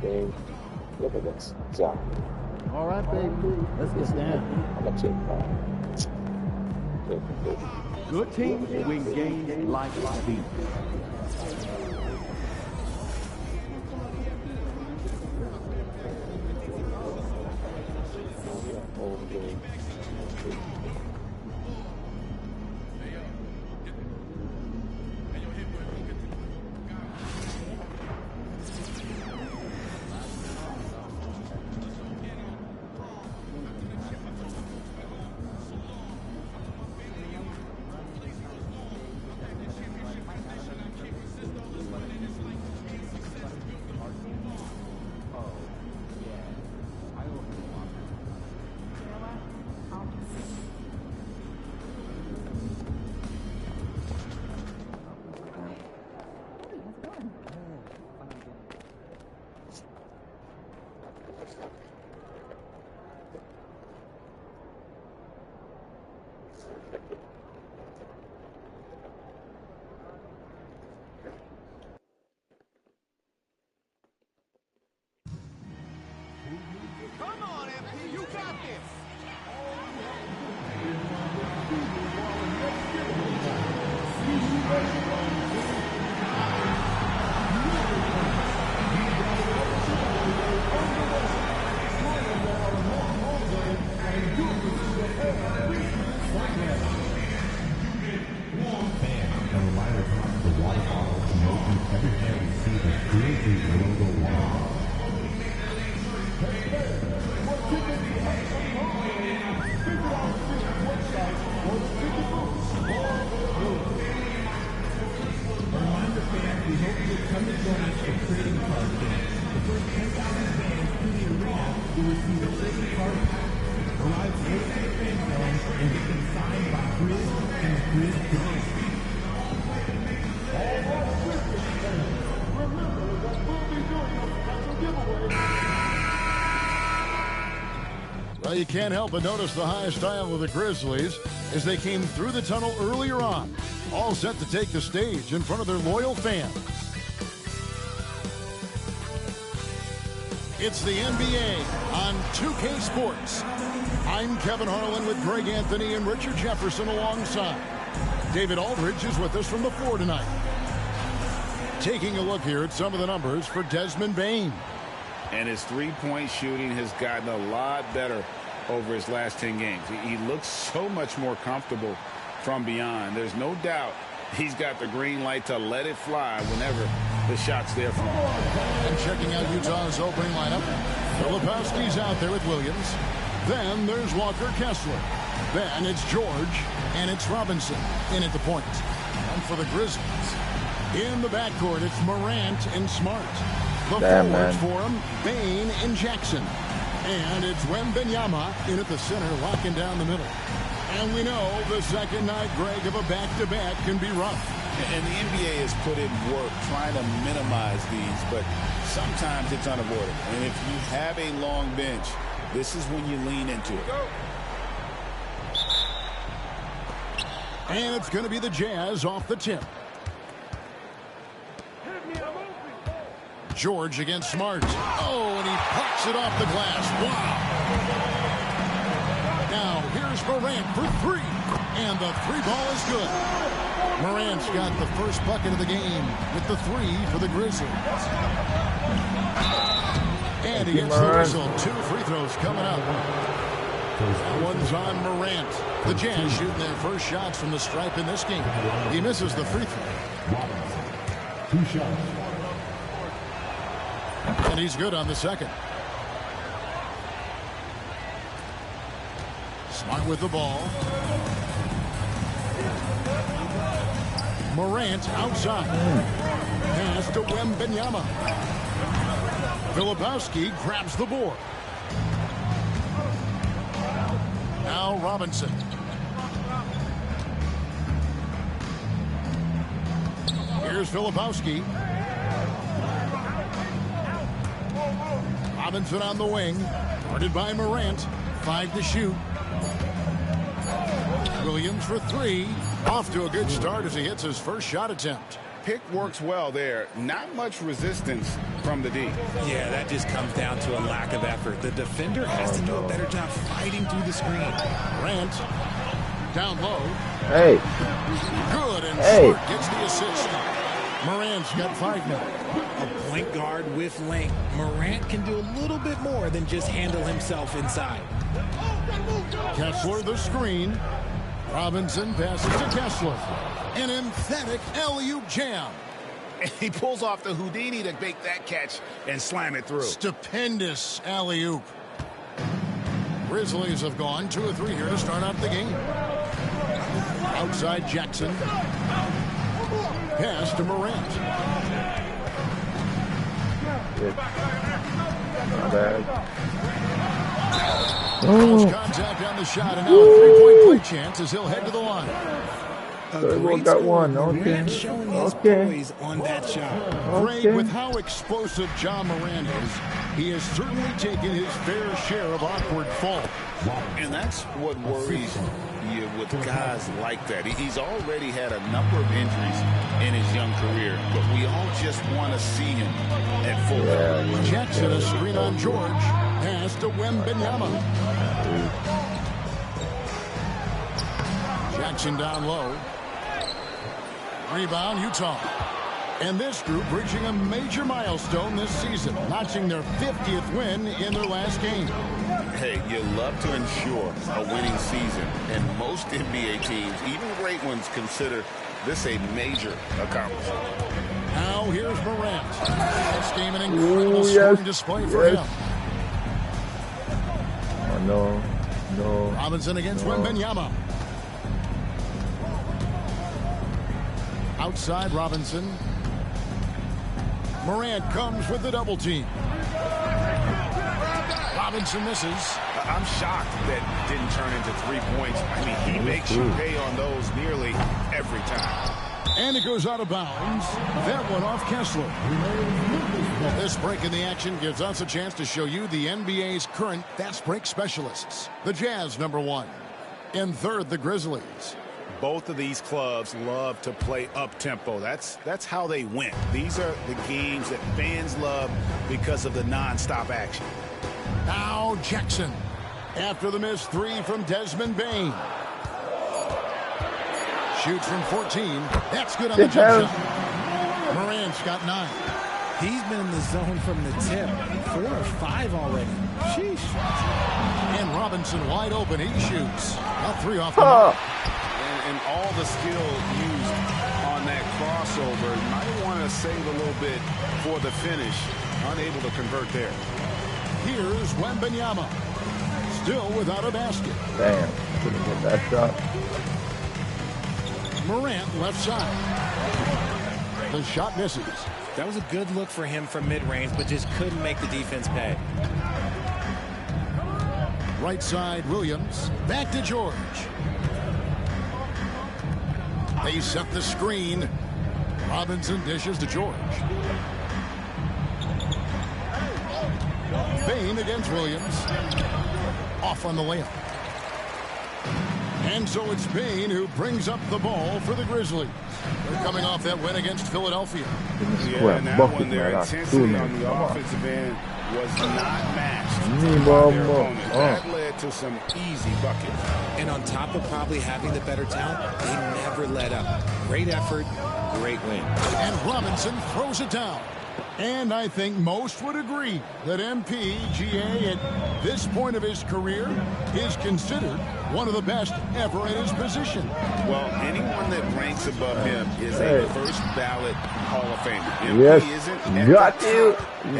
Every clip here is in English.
game. Look at this. So, all right, baby. Let's get down. I'm going to take Good teams win games like these. Come on, MP, you got this. The water bottle promoting every time you see the Grizzles logo on. Reminder fans, we hope you'll come and join us for trading card games. The first 10,000 fans to the arena will receive a trading card pack. Arrive late at the fan zone and get them signed by Grizz and the Grizz Grizzles. Well, you can't help but notice the high style of the Grizzlies as they came through the tunnel earlier on, all set to take the stage in front of their loyal fans. It's the NBA on 2K Sports. I'm Kevin Harlan with Greg Anthony and Richard Jefferson alongside. David Aldridge is with us from the floor tonight. Taking a look here at some of the numbers for Desmond Bane. And his three-point shooting has gotten a lot better over his last 10 games. He looks so much more comfortable from beyond. There's no doubt he's got the green light to let it fly whenever the shot's there for him. And checking out Utah's opening lineup, Filipowski's out there with Williams. Then there's Walker Kessler. Then it's George, and it's Robinson in at the point. And for the Grizzlies, in the backcourt, it's Morant and Smart. The forwards for him, Bane and Jackson. And it's Wembanyama in at the center, locking down the middle. And we know the second night, Greg, of a back-to-back can be rough. And the NBA has put in work trying to minimize these, but sometimes it's unavoidable. And if you have a long bench, this is when you lean into it. And it's going to be the Jazz off the tip. George against Smart. Oh, and he pucks it off the glass. Wow. Now, here's Morant for three. And the three ball is good. Morant's got the first bucket of the game with the three for the Grizzlies. And he gets the whistle. 2 free throws coming up. That one's on Morant. The Jazz shooting their first shots from the stripe in this game. He misses the free throw. 2 shots. And he's good on the second. Smart with the ball. Morant outside. Pass to Wembanyama. Filipowski grabs the board. Now Robinson. Here's Filipowski. Robinson on the wing. Guarded by Morant. 5 to shoot. Williams for 3. Off to a good start as he hits his first shot attempt. Pick works well there. Not much resistance from the D. Yeah, that just comes down to a lack of effort. The defender has to do a better job fighting through the screen. Morant down low. Hey. Good, and Hey. Smart gets the assist. Morant's got 5 now. A point guard with length. Morant can do a little bit more than just handle himself inside. Kessler the screen. Robinson passes to Kessler. An emphatic alley-oop jam. He pulls off the Houdini to make that catch and slam it through. Stupendous alley-oop. Grizzlies have gone 2 of 3 here to start out the game. Outside Jackson. Pass to Morant. Good. Not bad. Close contact on the shot, and now a 3-point play chance as he'll head to the line. Third got one. Okay. Showing his Okay. poise on that shot. Craig, Okay. with how explosive Ja Morant is, he has certainly taken his fair share of awkward falls. And that's what worries you with guys like that. He's already had a number of injuries in his young career, but we all just want to see him at full. Jackson, a screen on George. Pass to Wembanyama. Jackson down low. Rebound, Utah. And this group reaching a major milestone this season, notching their 50th win in their last game. Hey, you love to ensure a winning season, and most NBA teams, even great ones, consider this a major accomplishment. Now here's Morant. This game an incredible scoring display for him. Oh, no. No. Robinson against Wembanyama. Outside Robinson. Morant comes with the double team. Robinson misses. I'm shocked that didn't turn into 3 points. I mean, he makes you pay on those nearly every time. And it goes out of bounds. That one off Kessler. This break in the action gives us a chance to show you the NBA's current fast break specialists. The Jazz, number 1. In third, the Grizzlies. Both of these clubs love to play up-tempo. That's how they win. These are the games that fans love because of the non-stop action. Now Jackson. After the missed 3 from Desmond Bain. Shoots from 14. That's good on the jump shot. Morant's got 9. He's been in the zone from the tip. 4 or 5 already. Sheesh. And Robinson wide open. He shoots. Got 3 off the mark. And all the skill used on that crossover. You might want to save a little bit for the finish. Unable to convert there. Here's Wembanyama. Still without a basket. Damn. Couldn't get that shot. Morant left side. The shot misses. That was a good look for him from mid-range, but just couldn't make the defense pay. Right side, Williams. Back to George. They set the screen. Robinson dishes to George. Bain against Williams. Off on the layup. And so it's Bain who brings up the ball for the Grizzlies. They're coming off that win against Philadelphia. Yeah, and that one, their intensity on the offensive end was not matched by their opponent. That led to some easy buckets. And on top of probably having the better talent, they never let up. Great effort, great win. And Robinson throws it down. And I think most would agree that MPGA at this point of his career is considered one of the best ever at his position. Well, anyone that ranks above him is a first ballot Hall of Famer. MP Yes. isn't Got you.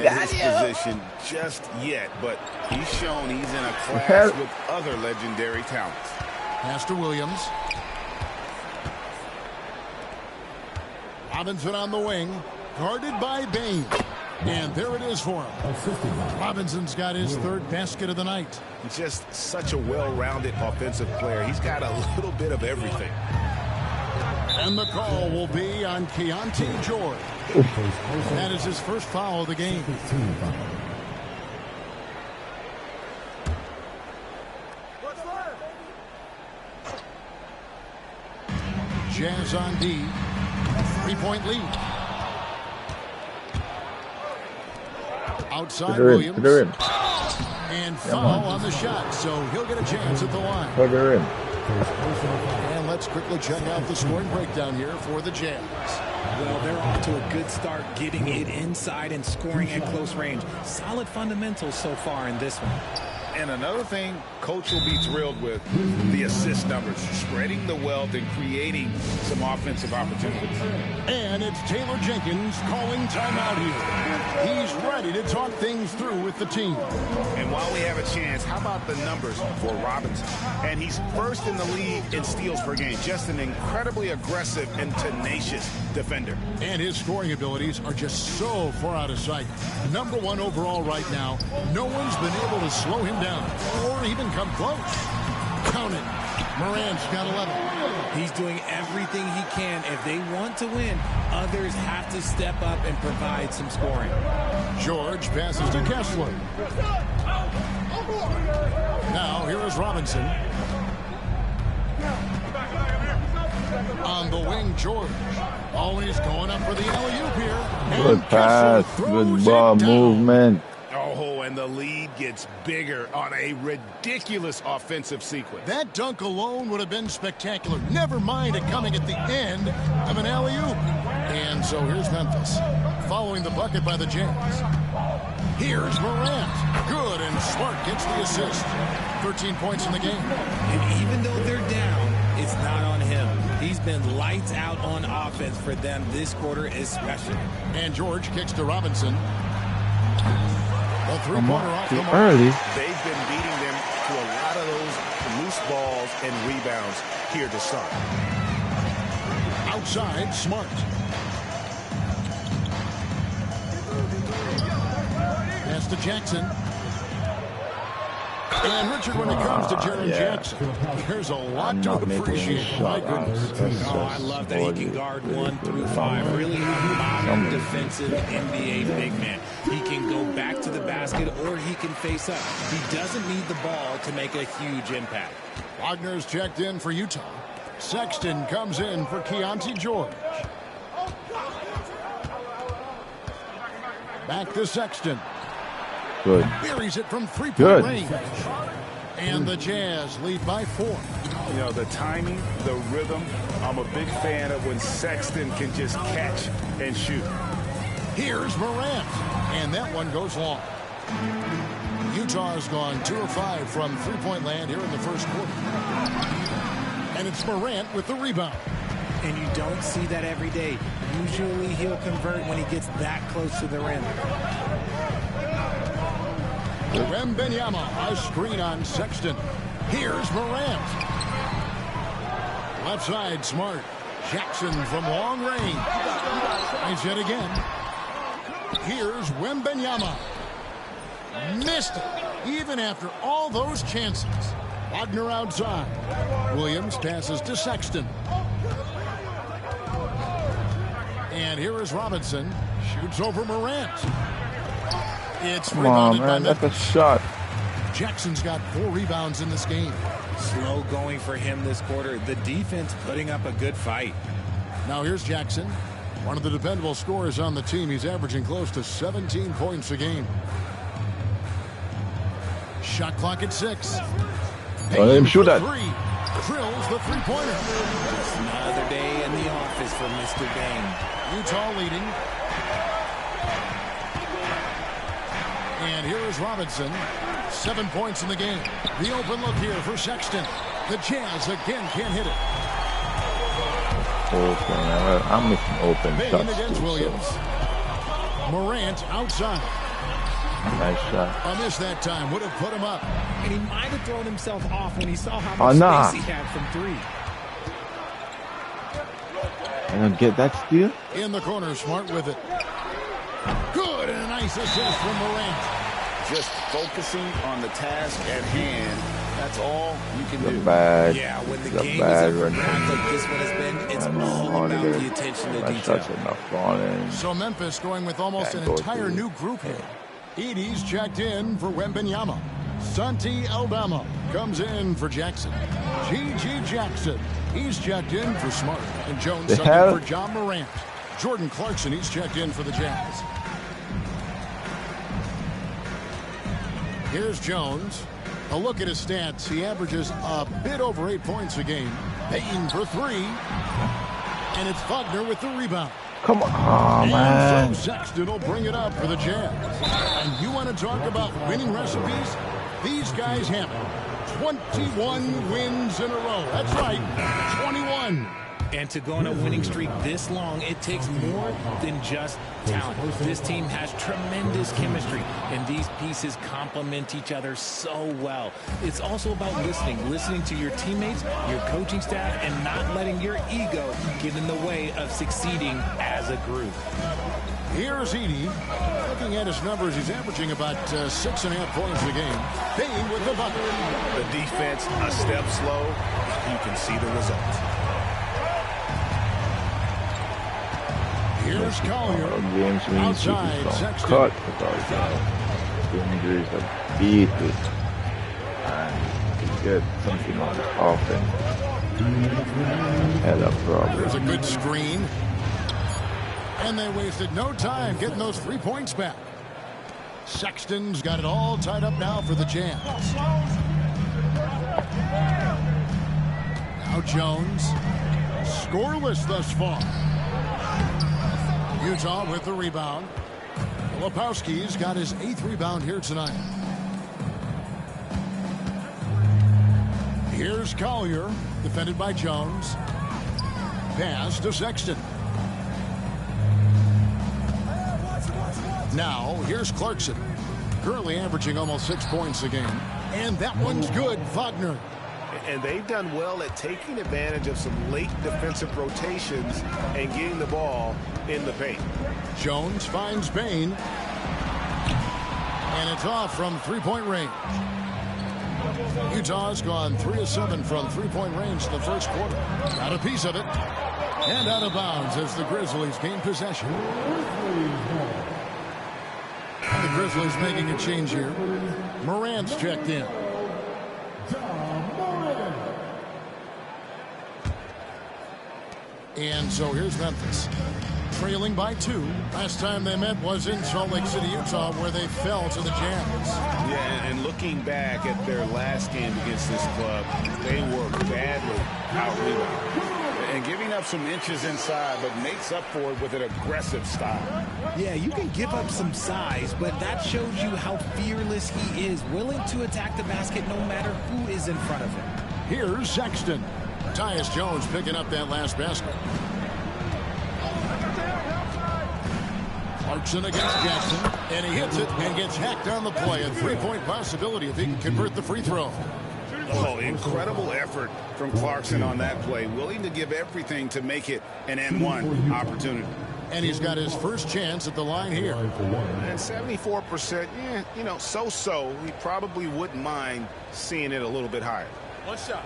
at his position just yet, but he's shown he's in a class with other legendary talents. Pass to Williams. Robinson on the wing. Guarded by Bain. And there it is for him. Robinson's got his 3rd basket of the night. Just such a well-rounded offensive player. He's got a little bit of everything. And the call will be on Keontae George. That is his first foul of the game. Jazz on D. 3-point lead. Outside Put her in. Williams. Put her in. And foul on the shot, so he'll get a chance at the line. Put her in. And let's quickly check out the scoring breakdown here for the Jazz. Well, they're off to a good start getting it inside and scoring at close range. Solid fundamentals so far in this one. And another thing Coach will be thrilled with, the assist numbers, spreading the wealth and creating some offensive opportunities. And it's Taylor Jenkins calling timeout here. He's ready to talk things through with the team. And while we have a chance, how about the numbers for Robinson? And he's first in the league in steals per game. Just an incredibly aggressive and tenacious defender. And his scoring abilities are just so far out of sight. #1 overall right now. No one's been able to slow him down or even come close. Count it. Morant's got 11. He's doing everything he can. If they want to win, others have to step up and provide some scoring. George passes to Kessler. Now here is Robinson. On the wing, George. Always going up for the alley-oop here. Good pass. Good ball movement. Oh, and the lead gets bigger on a ridiculous offensive sequence. That dunk alone would have been spectacular. Never mind it coming at the end of an alley-oop. And so here's Memphis, following the bucket by the Jazz. Here's Morant. Good, and Smart gets the assist. 13 points in the game. And even though they're down, it's not on him. He's been lights out on offense for them this quarter especially. And George kicks to Robinson. A three-pointer off the mark. Early. They've been beating them to a lot of those loose balls and rebounds here to start. Outside, Smart. Pass to Jackson. And Richard, when it comes to Jaren Jackson, there's a lot to appreciate. My goodness. Oh, I love that he can guard 1 through 5. Really modern defensive NBA big man. He can go back to the basket or he can face up. He doesn't need the ball to make a huge impact. Wagner's checked in for Utah. Sexton comes in for Keontae George. Back to Sexton. Good. Buries it from three-point range. And the Jazz lead by 4. You know, the timing, the rhythm, I'm a big fan of when Sexton can just catch and shoot. Here's Morant. And that one goes long. Utah has gone 2 of 5 from three-point land here in the first quarter. And it's Morant with the rebound. And you don't see that every day. Usually he'll convert when he gets that close to the rim. Wembanyama, a screen on Sexton. Here's Morant. Left side, Smart. Jackson from long range. Tries it again. Here's Wembanyama. Missed it, even after all those chances. Wagner outside. Williams passes to Sexton. And here is Robinson. Shoots over Morant. It's Come on, rebounded by man. That's a Memphis. shot. Jackson's got 4 rebounds in this game. Slow going for him this quarter. The defense putting up a good fight. Now here's Jackson. One of the dependable scorers on the team. He's averaging close to 17 points a game. Shot clock at 6. Let him shoot that. 3. Drills the three-pointer. Just another day in the office for Mr. Dame. Utah leading. And here is Robinson. 7 points in the game. The open look here for Sexton. The Jazz again can't hit it. Open. I'm missing open Bain shots against too, Williams. so. Morant outside. Nice shot. A miss that time would have put him up. And he might have thrown himself off when he saw how much space he had from 3. I don't get that steal. In the corner, Smart with it. Good, and a nice assist from Morant. Just focusing on the task at hand. That's all you can do. Bad. Yeah, when the The game is bad up for run. grabs like this one has been, it's all about the attention to My detail. shots are not falling. So Memphis going with almost Can't an go entire through. new group here. Edie's checked in for Wembanyama. Santi Aldama comes in for Jackson. G.G. Jackson, he's checked in for Smart. And Jones The subbing hell? for John Morant. Jordan Clarkson, he's checked in for the Jazz. Here's Jones. A look at his stats. He averages a bit over 8 points a game. Payton for three. And it's Wagner with the rebound. Come on, man. And so Sexton will bring it up for the Jazz. And you want to talk about winning recipes? These guys have it. 21 wins in a row. That's right, 21. And to go on a winning streak this long, it takes more than just talent. This team has tremendous chemistry, and these pieces complement each other so well. It's also about listening to your teammates, your coaching staff, and not letting your ego get in the way of succeeding as a group. Here's Edey. Looking at his numbers, he's averaging about 6.5 points a game. Payne with the bucket. The defense a step slow. You can see the result. Here's Collier. Games means Outside, you Sexton. cut because injuries have beat it. And you get something on the offense. Had a problem. There's a good screen. And they wasted no time getting those 3 points back. Sexton's got it all tied up now for the Jazz. Now Jones. Scoreless thus far. Utah with the rebound. Lepowski's got his 8th rebound here tonight. Here's Collier, defended by Jones. Pass to Sexton. Now, here's Clarkson. Currently averaging almost 6 points a game. And that one's good, Wagner. And they've done well at taking advantage of some late defensive rotations and getting the ball in the paint. Jones finds Payne. And it's off from three-point range. Utah's gone 3 of 7 from three-point range in the first quarter. Got a piece of it. And out of bounds as the Grizzlies gain possession. And the Grizzlies making a change here. Morant's checked in. And so here's Memphis, trailing by 2. Last time they met was in Salt Lake City, Utah, where they fell to the Jazz. Yeah, and looking back at their last game against this club, they were badly out-rebounded. And giving up some inches inside, but makes up for it with an aggressive style. Yeah, you can give up some size, but that shows you how fearless he is, willing to attack the basket no matter who is in front of him. Here's Sexton. Tyus Jones picking up that last basket. Clarkson against Jackson, and he hits it and gets hacked on the play. A three-point possibility if he can convert the free throw. Oh, incredible effort from Clarkson on that play. Willing to give everything to make it an N1 opportunity. And he's got his first chance at the line here. And 74%, yeah, you know, so-so. He probably wouldn't mind seeing it a little bit higher. One shot.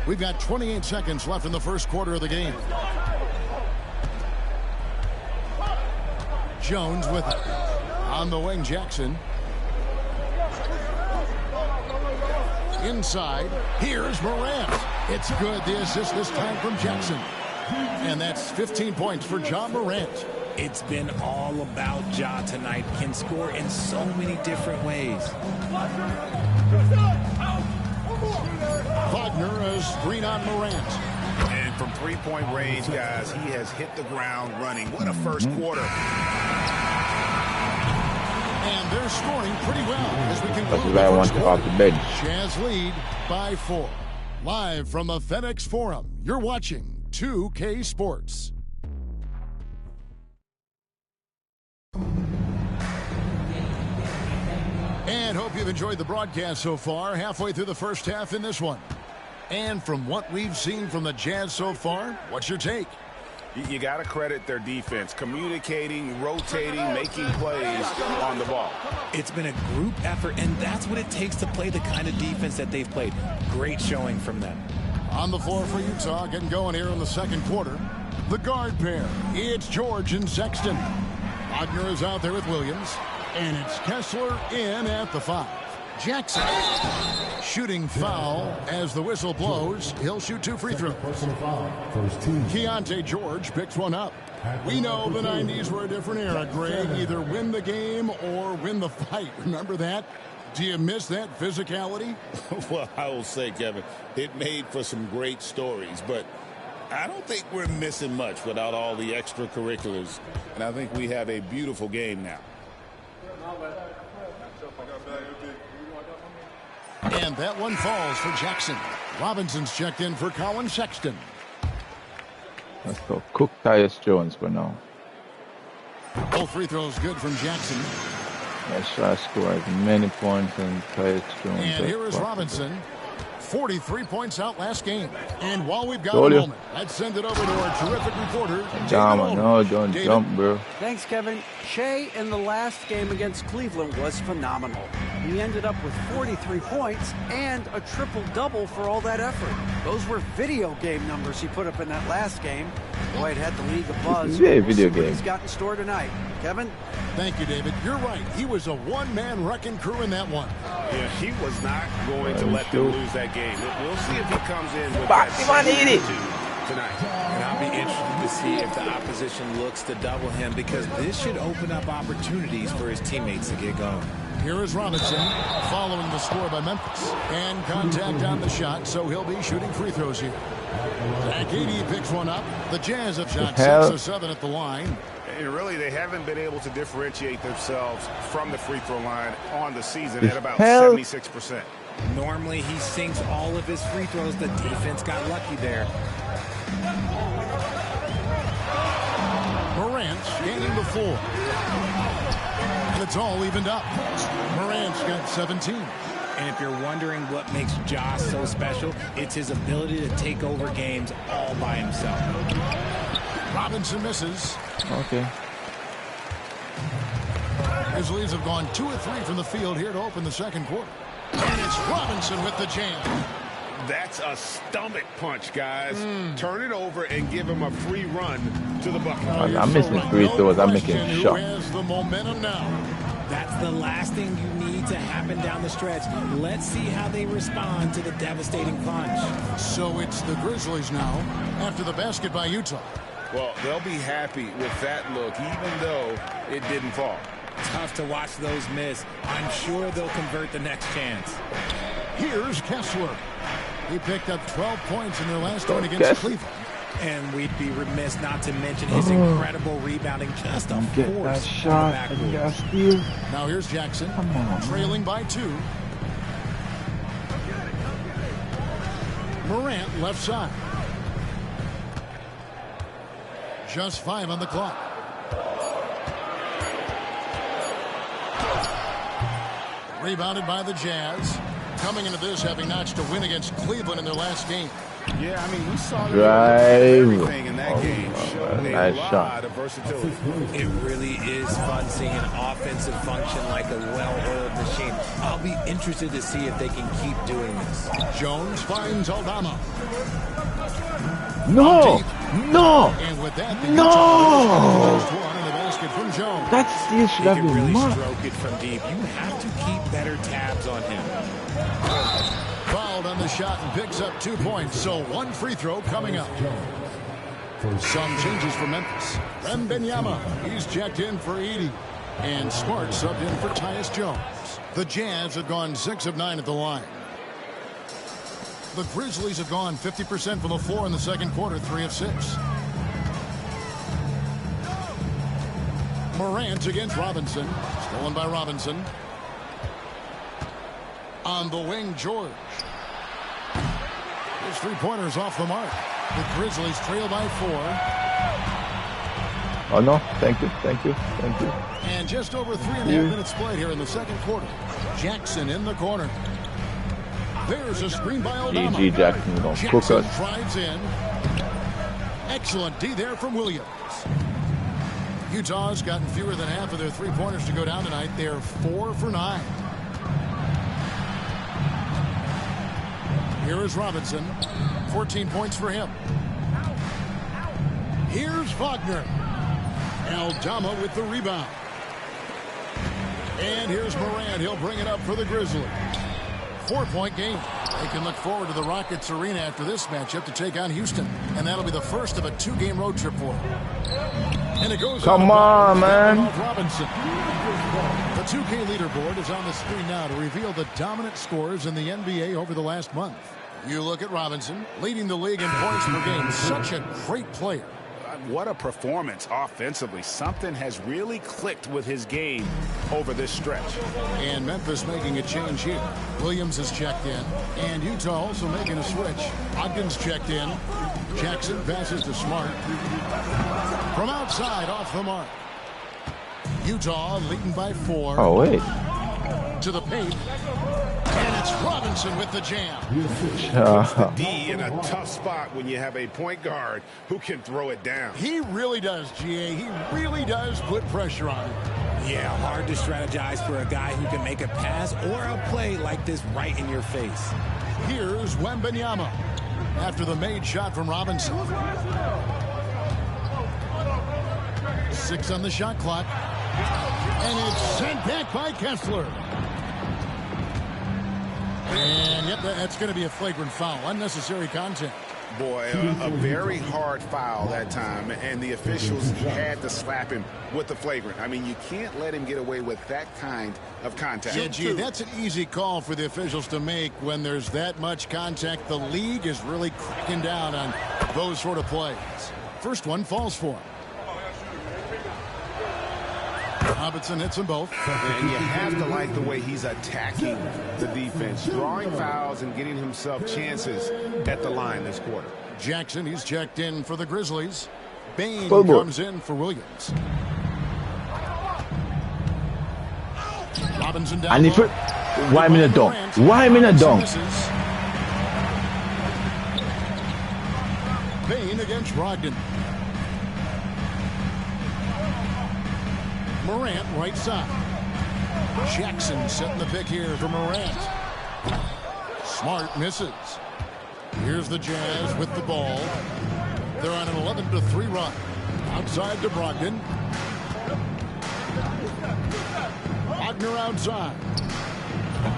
We've got 28 seconds left in the first quarter of the game. Jones with it. On the wing, Jackson. Inside. Here's Morant. It's good. The assist this time from Jackson. And that's 15 points for Ja Morant. It's been all about Ja tonight. Can score in so many different ways. Wagner is green on Morant. And from three-point range, guys, he has hit the ground running. What a first quarter. And they're scoring pretty well as we conclude That's what I want off the bench. Jazz lead by 4. Live from the FedEx Forum, you're watching 2K Sports. And hope you've enjoyed the broadcast so far. Halfway through the first half in this one. And from what we've seen from the Jazz so far, what's your take? You got to credit their defense, communicating, rotating, making plays on the ball. It's been a group effort, and that's what it takes to play the kind of defense that they've played. Great showing from them. On the floor for Utah, getting going here in the second quarter. The guard pair, it's George and Sexton. Wagner is out there with Williams. And it's Kessler in at the 5. Jackson shooting foul as the whistle blows. He'll shoot 2 free throws. Keontae George picks one up. We know the 90s were a different era, Greg. Either win the game or win the fight. Remember that? Do you miss that physicality? Well, I will say, Kevin, it made for some great stories, but I don't think we're missing much without all the extracurriculars. And I think we have a beautiful game now. And that one falls for Jackson. Robinson's checked in for Colin Sexton. Let's go. Cook Tyus Jones for now. Both free throws good from Jackson. Let's try to score as many points and Tyus Jones. And here is Robinson. 43 points out last game. And while we've got a moment, let's send it over to our terrific reporter, David. No, don't jump, bro. Thanks, Kevin. Shea in the last game against Cleveland was phenomenal. He ended up with 43 points and a triple-double for all that effort. Those were video game numbers he put up in that last game. Boy, it had the league abuzz. Yeah, video game. He's got in store tonight. Kevin? Thank you, David. You're right. He was a one-man wrecking crew in that one. Yeah, he was not going to let them lose that game. We'll see if he comes in with that tonight. And I'll be interested to see if the opposition looks to double him, because this should open up opportunities for his teammates to get going. Here is Robinson following the score by Memphis. And contact on the shot, so he'll be shooting free throws here. Akedi picks one up. The Jazz have shot 6 of 7 at the line. And really, they haven't been able to differentiate themselves from the free throw line on the season at about 76%. Normally, he sinks all of his free throws. The defense got lucky there. Morant gaining the 4. And it's all evened up. Morant's got 17. And if you're wondering what makes Josh so special, it's his ability to take over games all by himself. Robinson misses. Okay. Grizzlies have gone 2 of 3 from the field here to open the second quarter. And it's Robinson with the jam. That's a stomach punch, guys. Turn it over and give him a free run to the bucket. I'm missing free throws. I'm making shots. Who has the momentum now? That's the last thing you need to happen down the stretch. Let's see how they respond to the devastating punch. So it's the Grizzlies now after the basket by Utah. Well, they'll be happy with that look, even though it didn't fall. Tough to watch those miss. I'm sure they'll convert the next chance. Here's Kessler. He picked up 12 points in their last one against Cleveland. And we'd be remiss not to mention his incredible rebounding. Just a force shot. Now here's Jackson, trailing by 2. Morant left side. Just 5 on the clock. Rebounded by the Jazz. Coming into this, having notched a win against Cleveland in their last game. Yeah, I mean, we saw everything in that game. Nice shot. Of versatility. It really is fun seeing an offensive function like a well-oiled machine. I'll be interested to see if they can keep doing this. Jones finds Aldama. No! No! And with that, the no! First one in the basket from Jones. That steal should have been really marked. stroke it from deep. You have to keep better tabs on him. Fouled on the shot and picks up 2 points. So 1 free throw coming up. Some changes for Memphis. Wembanyama, he's checked in for Edey. And Smart subbed in for Tyus Jones. The Jazz have gone 6 of 9 at the line. The Grizzlies have gone 50% from the floor in the second quarter, 3 of 6. Morant against Robinson. Stolen by Robinson. On the wing, George. His 3-pointer's off the mark. The Grizzlies trail by 4. Oh, no. Thank you. Thank you. Thank you. And just over 3.5 minutes played here in the second quarter. Jackson in the corner. There's a screen by Aldama. GG, Jackson. Don't cook us. Drives in. Excellent D there from Williams. Utah's gotten fewer than half of their 3-pointers to go down tonight. They're 4 for 9. Here is Robinson. 14 points for him. Here's Wagner. And Aldama with the rebound. And here's Morant. He'll bring it up for the Grizzlies. 4-point game. They can look forward to the Rockets Arena after this matchup to take on Houston. And that'll be the first of a 2-game road trip for them. And it goes Come on, man. Robinson. The 2K leaderboard is on the screen now to reveal the dominant scores in the NBA over the last month. You look at Robinson, leading the league in points per game. Such a great player. What a performance offensively. Something has really clicked with his game over this stretch. And Memphis making a change here. Williams is checked in. And Utah also making a switch. Ogden's checked in. Jackson passes to Smart. From outside, off the mark. Utah leading by 4. Oh, wait. To the paint. And it's Robinson with the jam. D in a tough spot when you have a point guard who can throw it down. He really does, GA. He really does put pressure on him. Yeah, hard to strategize for a guy who can make a pass or a play like this right in your face. Here's Wembanyama after the made shot from Robinson. 6 on the shot clock. And it's sent back by Kessler. And yep, that's going to be a flagrant foul. Unnecessary contact. Boy, a very hard foul that time, and the officials had to slap him with the flagrant. I mean, you can't let him get away with that kind of contact. Yeah, gee, that's an easy call for the officials to make when there's that much contact. The league is really cracking down on those sort of plays. First one falls for him. Robinson hits them both. And you have to like the way he's attacking the defense, drawing fouls and getting himself chances at the line this quarter. Jackson, he's checked in for the Grizzlies. Bain comes in for Williams. Robinson down. And if it, why me a dunk? Why me a dunk? Bain against Brogdon. Morant right side. Jackson setting the pick here for Morant. Smart misses. Here's the Jazz with the ball. They're on an 11-3 run. Outside to Brogdon. Wagner outside.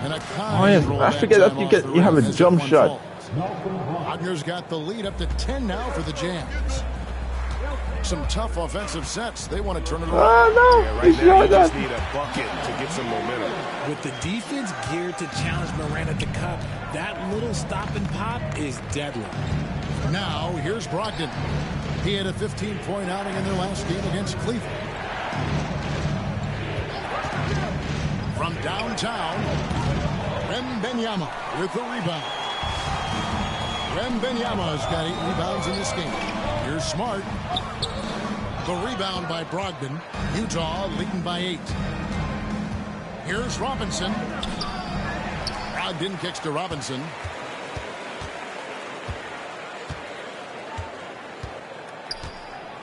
And a I forget that you have a jump shot. Wagner's got the lead up to 10 now for the Jazz. Some tough offensive sets. They want to turn it around. Yeah, right now you just need a bucket to get some momentum. With the defense geared to challenge Morant at the cup, that little stop and pop is deadly. Now, here's Brogdon. He had a 15-point outing in their last game against Cleveland. From downtown, Wembanyama with the rebound. Wembanyama's got 8 rebounds in this game. Here's Smart. The rebound by Brogdon. Utah leading by 8. Here's Robinson. Brogdon kicks to Robinson.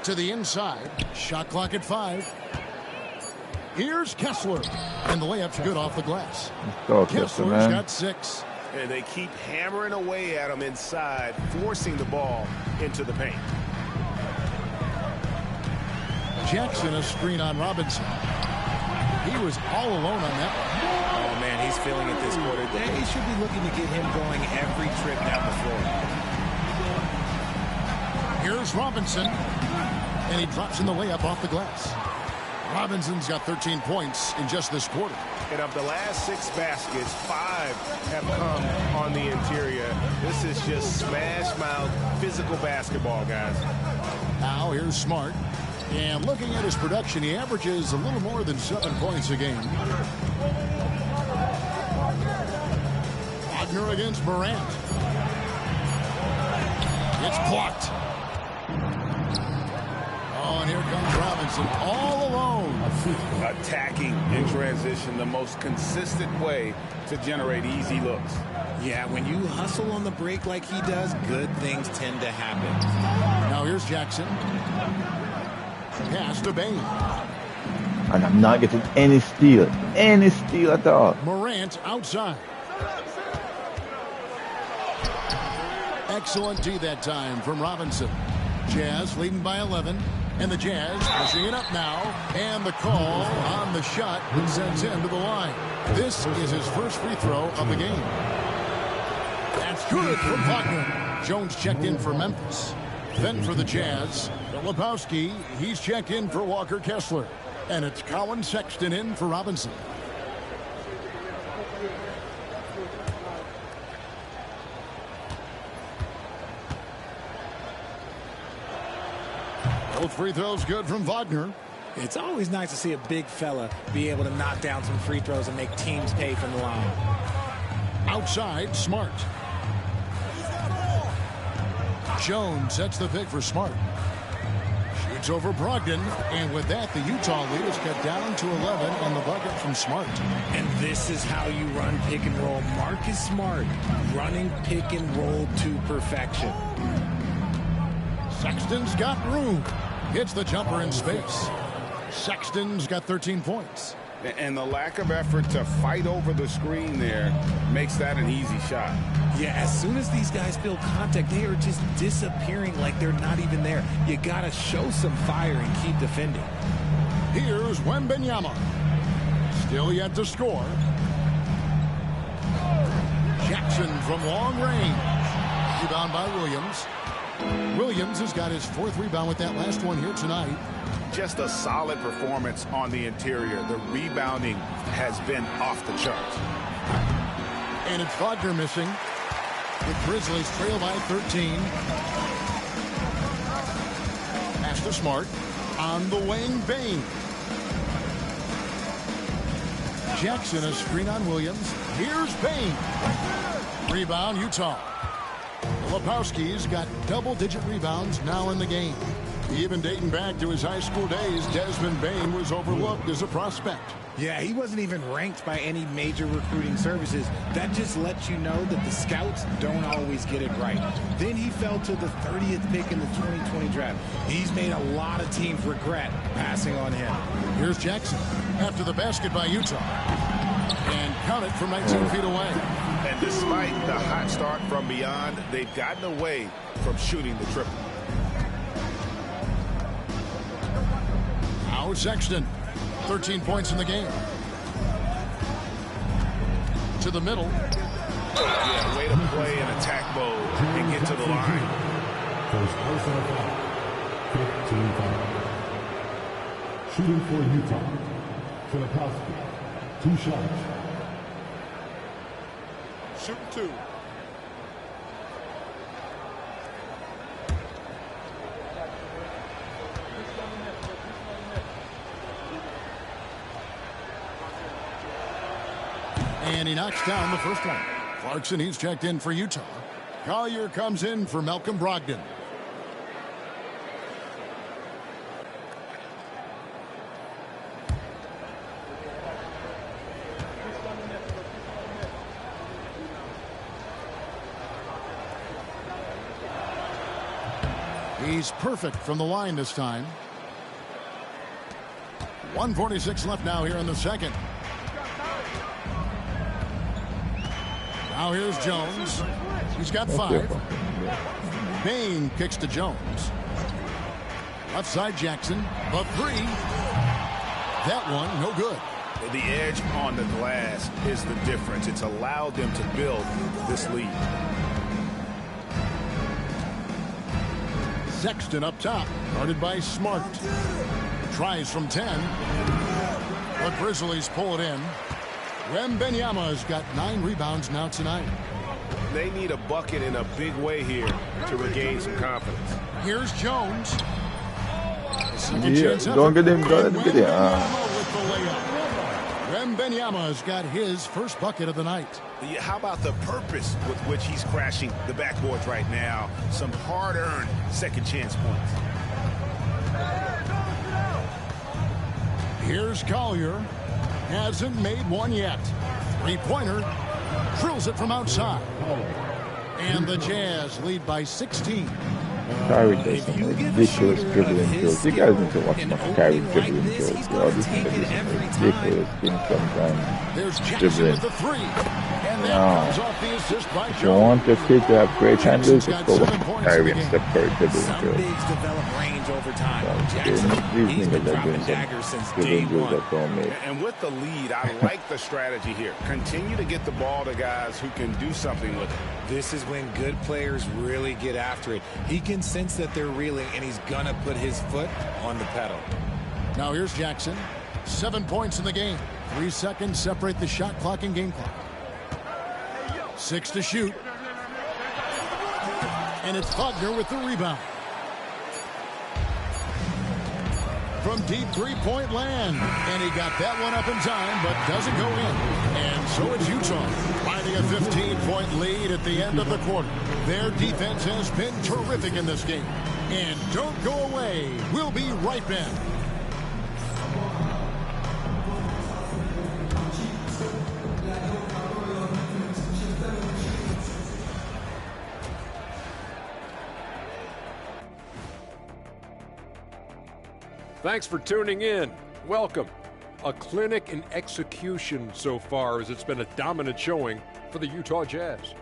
To the inside. Shot clock at 5. Here's Kessler. And the layup's good off the glass. Kessler's got 6. And they keep hammering away at him inside, forcing the ball into the paint. Jackson a screen on Robinson. He was all alone on that one. Oh, man, he's feeling it this quarter. They should be looking to get him going every trip down the floor. Here's Robinson. And he drops in the layup off the glass. Robinson's got 13 points in just this quarter. And of the last 6 baskets, 5 have come on the interior. This is just smash mouth physical basketball, guys. Now here's Smart. And looking at his production, he averages a little more than 7 points a game. Wagner against Morant. It's blocked. Oh, and here comes Robinson all alone. Attacking in transition, the most consistent way to generate easy looks. Yeah, when you hustle on the break like he does, good things tend to happen. Now here's Jackson. Pass to Bain. And I'm not getting any steal at all. Morant outside. Excellent D that time from Robinson. Jazz leading by 11. And the Jazz pushing it up now. And the call on the shot that sends him to the line. This is his first free throw of the game. That's good from Wagner. Jones checked in for Memphis. Then for the Jazz, Filipowski, he's checked in for Walker Kessler. And it's Colin Sexton in for Robinson. Both free throws good from Wagner. It's always nice to see a big fella be able to knock down some free throws and make teams pay from the line. Outside, Smart. Jones sets the pick for Smart. Shoots over Brogdon, and with that, the Utah lead is cut down to 11 on the bucket from Smart. And this is how you run pick and roll. Marcus Smart running pick and roll to perfection. Sexton's got room. Hits the jumper in space. Sexton's got 13 points. And the lack of effort to fight over the screen there makes that an easy shot. Yeah, as soon as these guys feel contact, they are just disappearing like they're not even there. You got to show some fire and keep defending. Here's Wembanyama. Still yet to score. Jackson from long range. Rebound by Williams. Williams has got his 4th rebound with that last one here tonight. Just a solid performance on the interior. The rebounding has been off the charts. And it's Wagner missing. The Grizzlies trail by 13. Pass to Smart. On the wing, Bain. Jackson a screen on Williams. Here's Bain. Rebound, Utah. Filipowski's got double-digit rebounds now in the game. Even dating back to his high school days, Desmond Bain was overlooked as a prospect. Yeah, he wasn't even ranked by any major recruiting services. That just lets you know that the scouts don't always get it right. Then he fell to the 30th pick in the 2020 draft. He's made a lot of teams regret passing on him. Here's Jackson after the basket by Utah. And count it from 19 feet away. And despite the hot start from beyond, they've gotten away from shooting the triple. Now Sexton. 13 points in the game. To the middle. Yeah, way to play in attack mode and get to the line. First personal foul. 15 foul. Shooting for Utah. Filipowski. 2 shots. Shoot 2. And he knocks down the first one. Clarkson, he's checked in for Utah. Collier comes in for Malcolm Brogdon. He's perfect from the line this time. 1:46 left now here in the second. Now here's Jones. He's got 5. Bain kicks to Jones. Left side Jackson. The 3. That one, no good. The edge on the glass is the difference. It's allowed them to build this lead. Sexton up top, guarded by Smart. Tries from 10. The Grizzlies pull it in. Wembanyama's got 9 rebounds now tonight. They need a bucket in a big way here to regain some confidence. Here's Jones. Yeah, don't get him. Wembanyama's got his first bucket of the night. How about the purpose with which he's crashing the backboards right now? Some hard-earned second chance points. Here's Collier. Hasn't made one yet. 3-pointer. Drills it from outside. And the Jazz lead by 16. Kyrie does some ridiculous dribbling drills. You guys need to watch my Kyrie dribbling drills. Yo, this nigga is ridiculous in sometimes dribbling. If you want your kid to have great handles, just go watch Kyrie and Steph Curry dribbling drills. These niggas are doing some dribbling drills that don't make. And with the lead, I like the strategy here. Continue to get the ball to guys who can do something with it. This is when good players really get after it. He can sense that they're reeling, and he's going to put his foot on the pedal. Now here's Jackson. 7 points in the game. 3 seconds separate the shot clock and game clock. 6 to shoot. And it's Wagner with the rebound. From deep three-point land. And he got that one up in time, but doesn't go in. And so it's Utah, finding a 15-point lead at the end of the quarter. Their defense has been terrific in this game. And don't go away. We'll be right back. Thanks for tuning in. Welcome. A clinic in execution so far, as it's been a dominant showing for the Utah Jazz.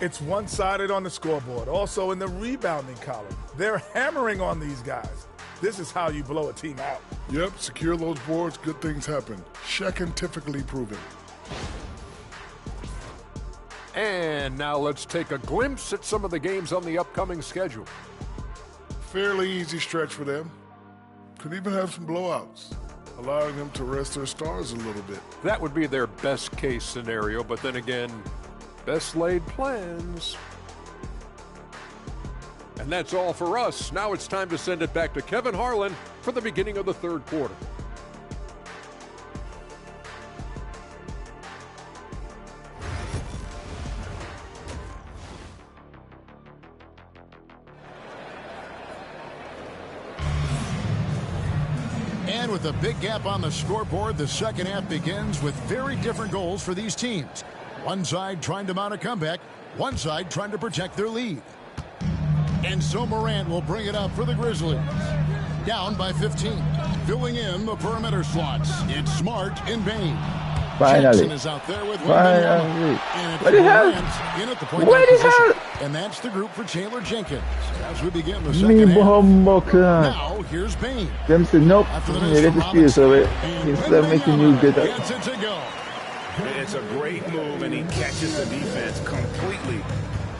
It's one-sided on the scoreboard, also in the rebounding column. They're hammering on these guys. This is how you blow a team out. Yep, secure those boards, good things happen. Scientifically proven. And now let's take a glimpse at some of the games on the upcoming schedule. Fairly easy stretch for them. Could even have some blowouts, allowing them to rest their stars a little bit. That would be their best case scenario, but then again, best laid plans. And that's all for us. Now it's time to send it back to Kevin Harlan for the beginning of the third quarter. And with a big gap on the scoreboard, the second half begins with very different goals for these teams. One side trying to mount a comeback, one side trying to protect their lead. And so Morant will bring it up for the Grizzlies. Down by 15. Filling in the perimeter slots. It's Smart and Bain. Finally. Is out there with Finally. What the hell? In at the point what the hell? And that's the group for Taylor Jenkins. As we begin the second half. Now here's Bain. Them say nope. Let us feel so instead of making you get up. Gets it to go. It's a great move, and he catches the defense completely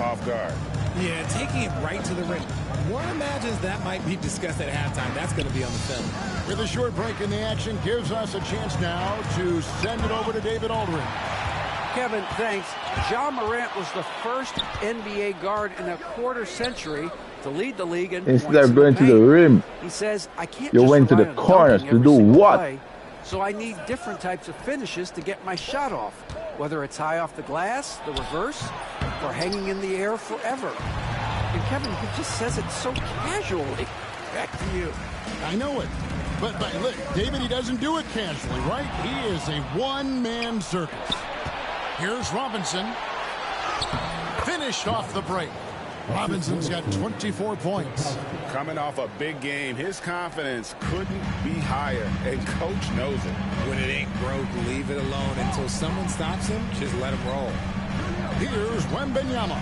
off guard. Yeah, taking it right to the rim. One imagines that might be discussed at halftime. That's going to be on the film. With a short break in the action, gives us a chance now to send it over to David Aldridge. Kevin, thanks. Ja Morant was the first NBA guard in a quarter century to lead the league in instead of going to the rim. He says, I can't you just went to the rely on corners dunking to do every single what? play, so I need different types of finishes to get my shot off, whether it's high off the glass, the reverse, or hanging in the air forever. And Kevin, he just says it so casually. Back to you. I know it. But look, David, he doesn't do it casually, right? He is a one-man circus. Here's Robinson. Finished off the break. Robinson's got 24 points. Coming off a big game, his confidence couldn't be higher, and Coach knows it. When it ain't broke, leave it alone until someone stops him. Just let him roll. Here's Wembanyama.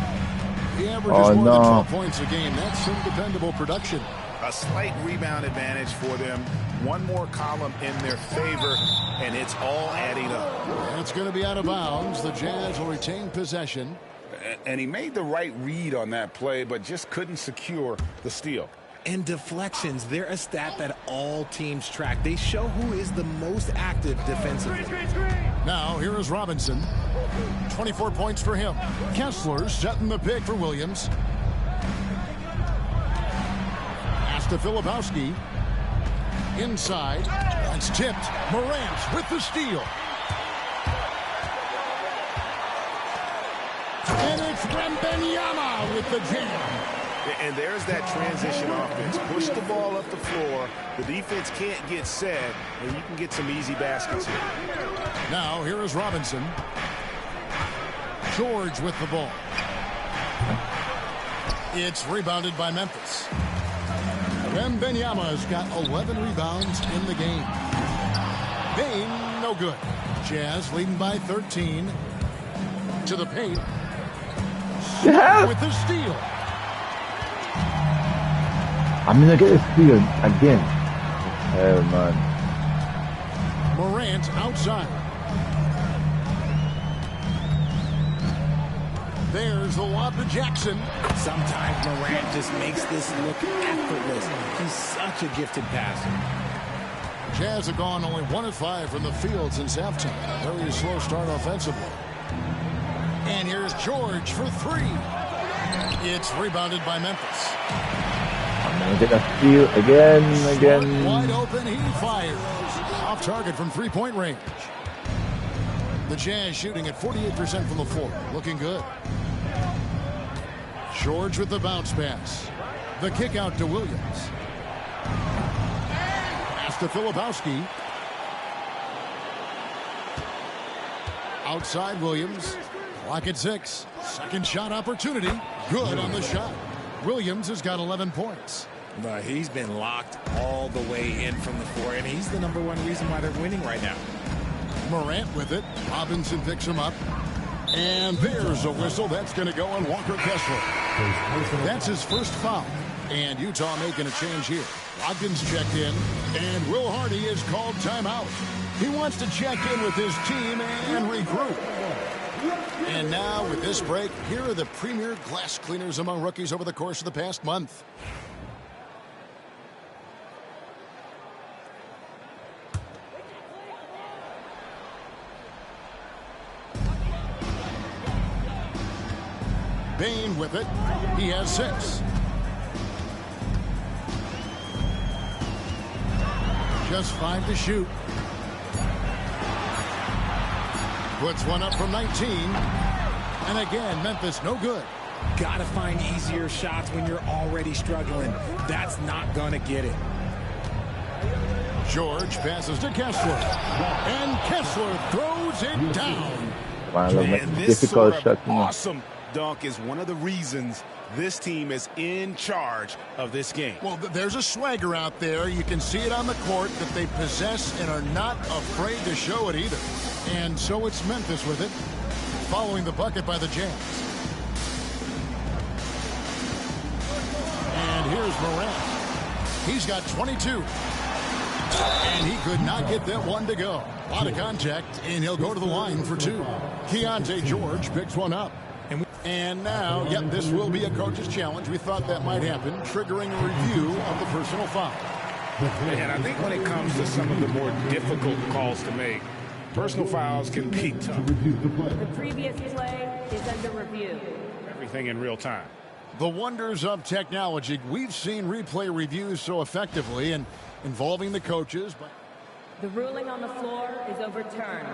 He averages more than 12 points a game. That's some dependable production. A slight rebound advantage for them. One more column in their favor, and it's all adding up. And it's going to be out of bounds. The Jazz will retain possession. And he made the right read on that play, but just couldn't secure the steal. And deflections, they're a stat that all teams track. They show who is the most active defensively. Now, here is Robinson. 24 points for him. Kessler setting the pick for Williams. Pass to Filipowski. Inside. That's tipped. Morant with the steal. And it's Wembanyama with the jam. And there's that transition offense. Push the ball up the floor. The defense can't get set, and you can get some easy baskets here. Now, here is Robinson. George with the ball. It's rebounded by Memphis. Wembanyama's got 11 rebounds in the game. Bane, no good. Jazz leading by 13. To the paint. Yeah. With the steal. I'm gonna get a steal again. Hell, man. Morant outside. There's the lob to Jackson. Sometimes Morant just makes this look effortless. He's such a gifted passer. Jazz have gone only 1 of 5 from the field since halftime. Very slow start offensively. And here's George for 3. It's rebounded by Memphis. I'm gonna get a steal again. Wide open, he fires. Off target from 3-point range. The Jazz shooting at 48% from the floor. Looking good. George with the bounce pass. The kick out to Williams. Pass to Filipowski. Outside Williams. Clock at 6. Second shot opportunity. Good on the shot. Williams has got 11 points. But he's been locked all the way in from the floor, and he's the #1 reason why they're winning right now. Morant with it. Robinson picks him up. And there's a whistle. That's going to go on Walker Kessler. That's his first foul. And Utah making a change here. Ogden's checked in. And Will Hardy is called timeout. He wants to check in with his team and regroup. And now with this break, here are the premier glass cleaners among rookies over the course of the past month. Bane with it. He has 6. Just 5 to shoot. Puts one up from 19. And again, Memphis no good. Gotta find easier shots when you're already struggling. That's not gonna get it. George passes to Kessler. And Kessler throws it down. And this sort of awesome dunk is one of the reasons this team is in charge of this game. Well, there's a swagger out there. You can see it on the court that they possess and are not afraid to show it either. And so it's Memphis with it, following the bucket by the Jazz. And here's Morant. He's got 22. And he could not get that one to go. A lot of contact, and he'll go to the line for 2. Keontae George picks one up. And now, yep, this will be a coach's challenge. We thought that might happen, triggering a review of the personal foul. And I think when it comes to some of the more difficult calls to make, personal fouls can be tough. The previous play is under review. Everything in real time. The wonders of technology. We've seen replay reviews so effectively and involving the coaches. But the ruling on the floor is overturned.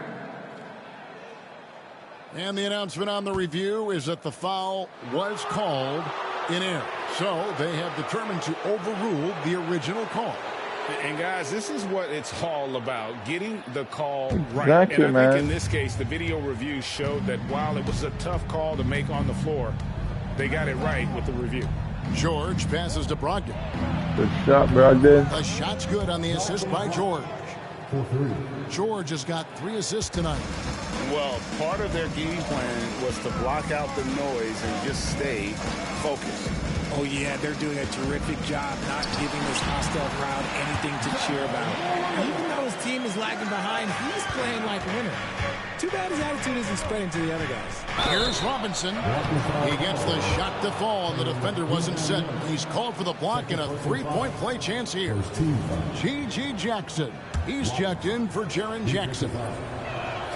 And the announcement on the review is that the foul was called in error. So they have determined to overrule the original call. And guys, this is what it's all about, getting the call right. Exactly, and I think man. in this case, the video review showed that while it was a tough call to make on the floor, they got it right with the review. George passes to Brogdon. Good shot, Brogdon. The shot's good on the assist by George. George has got 3 assists tonight. Well, part of their game plan was to block out the noise and just stay focused. Oh, yeah, they're doing a terrific job not giving this hostile crowd anything to cheer about. Even though his team is lagging behind, he's playing like a winner. Too bad his attitude isn't spreading to the other guys. Here's Robinson. He gets the shot to fall, and the defender wasn't set. He's called for the block and a 3-point play chance here. G.G. Jackson. He's checked in for Jaren Jackson.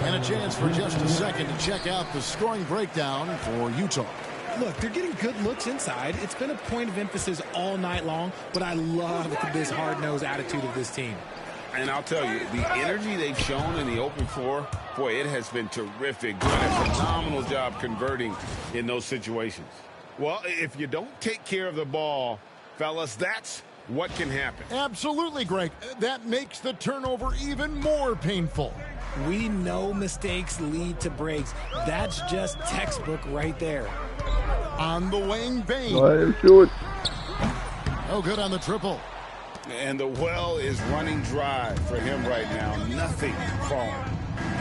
And a chance for just a second to check out the scoring breakdown for Utah. Look, they're getting good looks inside. It's been a point of emphasis all night long, but I love this hard-nosed attitude of this team. And I'll tell you, the energy they've shown in the open floor, boy, it has been terrific. Doing a phenomenal job converting in those situations. Well, if you don't take care of the ball, fellas, that's what can happen. Absolutely, Greg. That makes the turnover even more painful. We know mistakes lead to breaks. That's just textbook right there. On the wing, Bain. Shoot. No good on the triple. And the well is running dry for him right now. Nothing falling.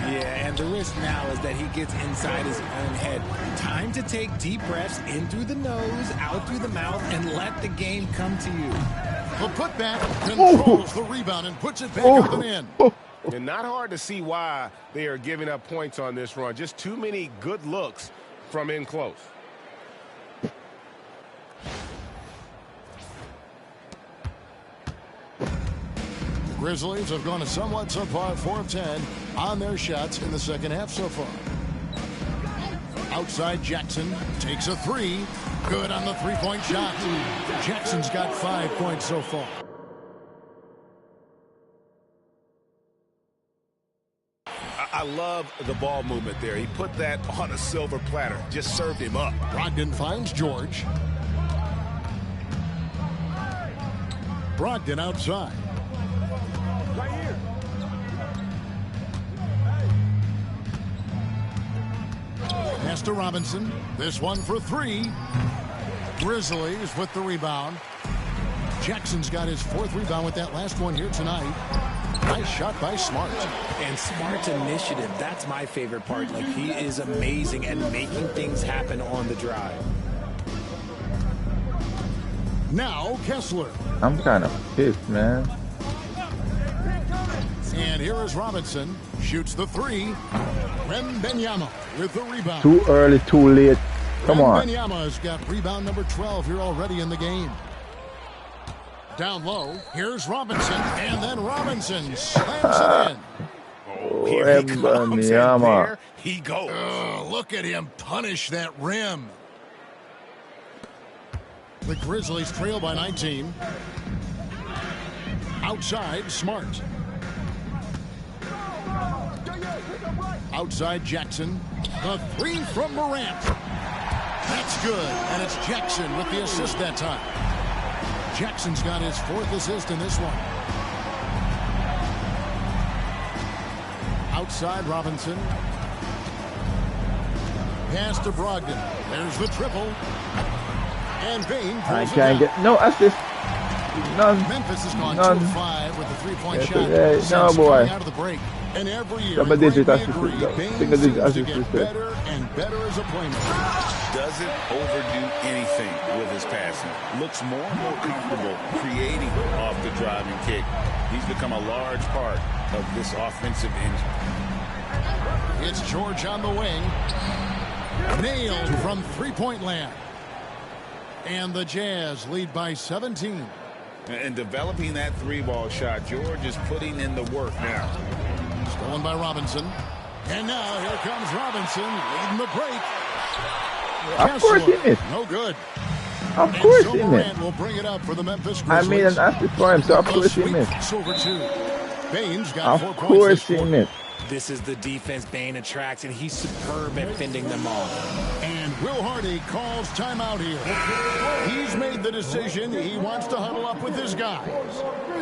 Yeah, and the risk now is that he gets inside his own head. Time to take deep breaths in through the nose, out through the mouth, and let the game come to you. The putback controls the rebound and puts it back up and in. And not hard to see why they are giving up points on this run. Just too many good looks from in close. Grizzlies have gone a somewhat subpar 4 of 10 on their shots in the second half so far. Outside Jackson takes a 3. Good on the three-point shot. Jackson's got 5 points so far. I love the ball movement there. He put that on a silver platter. Just served him up. Brogdon finds George. Brogdon outside. Right here. Pass to Robinson. This one for 3. Grizzlies with the rebound. Jackson's got his 4th rebound with that last one here tonight. Nice shot by Smart. And Smart's initiative, that's my favorite part. Like, he is amazing at making things happen on the drive. Now Kessler. I'm kind of pissed, man. And here is Robinson. Shoots the 3. Wembanyama with the rebound. Too early, too late. Come on. Wembanyama's got rebound number 12 here already in the game. Down low, here's Robinson, and then Robinson slams it in. Oh, here he comes, and there he goes. Look at him punish that rim. The Grizzlies trail by 19. Outside, Smart. Outside, Jackson. The 3 from Morant. That's good, and it's Jackson with the assist that time. Jackson's got his 4th assist in this one. Outside, Robinson. Pass to Brogdon. There's the triple. And Bain I can't get no assist. None. Memphis has gone 2 of 5 with a 3-point shot. No, boy. Out of the break. And every year, Double digit assist. Single digit assist. Better and better as a playmaker. Doesn't overdo anything with his passing. Looks more and more comfortable creating off the driving kick. He's become a large part of this offensive engine. It's George on the wing. Nailed from 3-point land. And the Jazz lead by 17. And developing that 3-ball shot, George is putting in the work now. Stolen by Robinson. And now here comes Robinson leading the break. Of course he missed. No good. Of course he Morant missed. will bring it up for the Memphis I Grizzlies. made an assist for him, so of course he missed. Silver 2. Bain's got 4 Of points. course he missed. This is the defense Bain attracts, and he's superb at fending them off. And Will Hardy calls timeout here. He's made the decision. He wants to huddle up with his guys.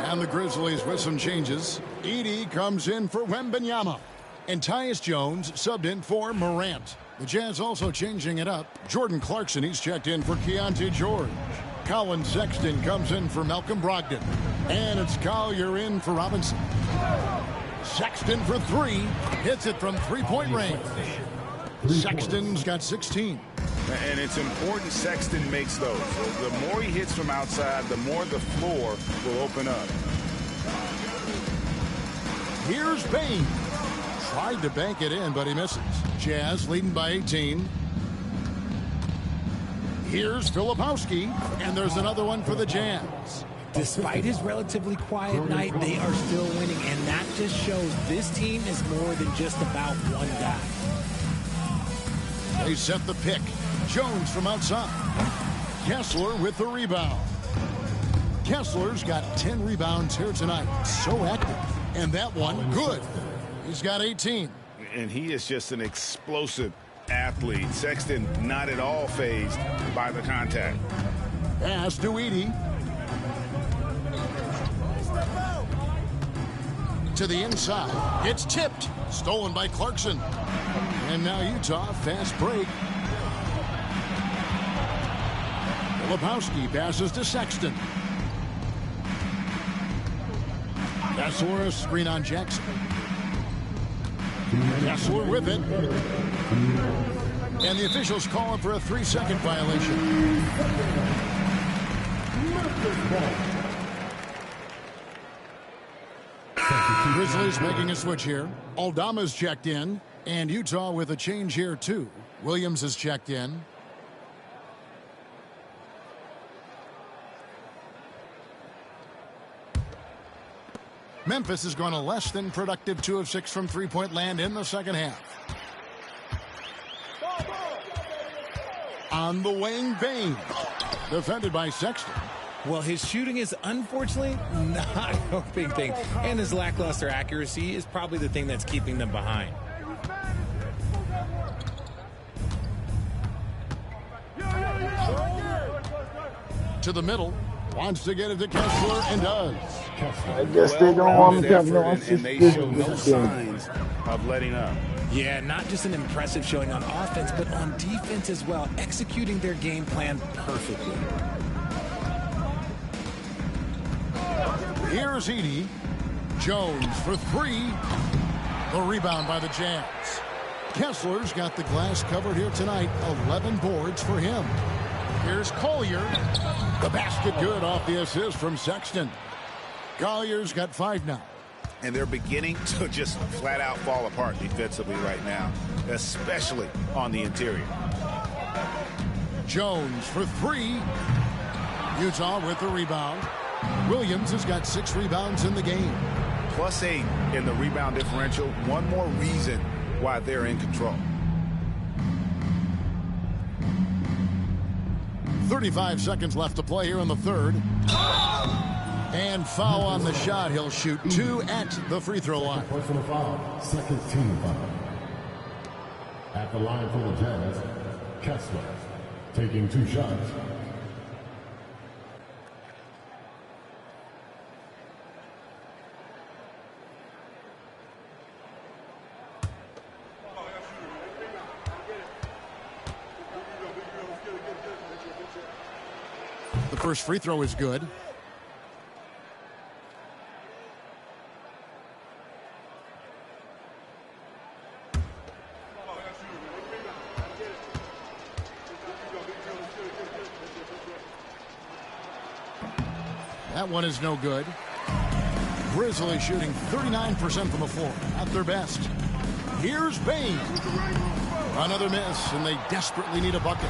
And the Grizzlies with some changes. Edey comes in for Wembanyama. And Tyus Jones subbed in for Morant. The Jazz also changing it up. Jordan Clarkson, he's checked in for Keontae George. Colin Sexton comes in for Malcolm Brogdon. And it's Collier in for Robinson. Sexton for 3. Hits it from 3-point range. Sexton's got 16. And it's important Sexton makes those. The more he hits from outside, the more the floor will open up. Here's Bain. Tried to bank it in, but he misses. Jazz leading by 18. Here's Filipowski, and there's another one for the Jazz. Despite his relatively quiet night, they are still winning, and that just shows this team is more than just about one guy. They set the pick. Jones from outside. Kessler with the rebound. Kessler's got 10 rebounds here tonight. So active. And that one, good. He's got 18. And he is just an explosive athlete. Sexton not at all fazed by the contact. Pass to Edey. To the inside. It's tipped. Stolen by Clarkson. And now Utah, fast break. Filipowski passes to Sexton. Kessler, screen on Jackson. Kessler with it. And the officials call him for a 3-second violation. Grizzlies making a switch here. Aldama's checked in. And Utah with a change here, too. Williams is checked in. Memphis has gone a less than productive 2 of 6 from three-point land in the second half. On the wing, Bain. Defended by Sexton. Well, his shooting is unfortunately not a helping thing. And his lackluster accuracy is probably the thing that's keeping them behind. To the middle. Wants to get it to Kessler and does. I guess they don't want to have no and they show no signs of letting up. Yeah, not just an impressive showing on offense, but on defense as well, executing their game plan perfectly. Here's Edey. Jones for 3. The rebound by the Jazz. Kessler's got the glass covered here tonight. 11 boards for him. Here's Collier. The basket good off the assist from Sexton. Collier's got 5 now. And they're beginning to just flat out fall apart defensively right now, especially on the interior. Jones for 3. Utah with the rebound. Williams has got 6 rebounds in the game. +8 in the rebound differential. One more reason why they're in control. 35 seconds left to play here in the third. And foul on the shot. He'll shoot 2 at the free throw line. Personal foul. Second team foul. At the line for the Jazz, Kessler taking 2 shots. The first free throw is good. That one is no good. Grizzlies shooting 39% from the floor at their best. Here's Bain. Another miss, and they desperately need a bucket.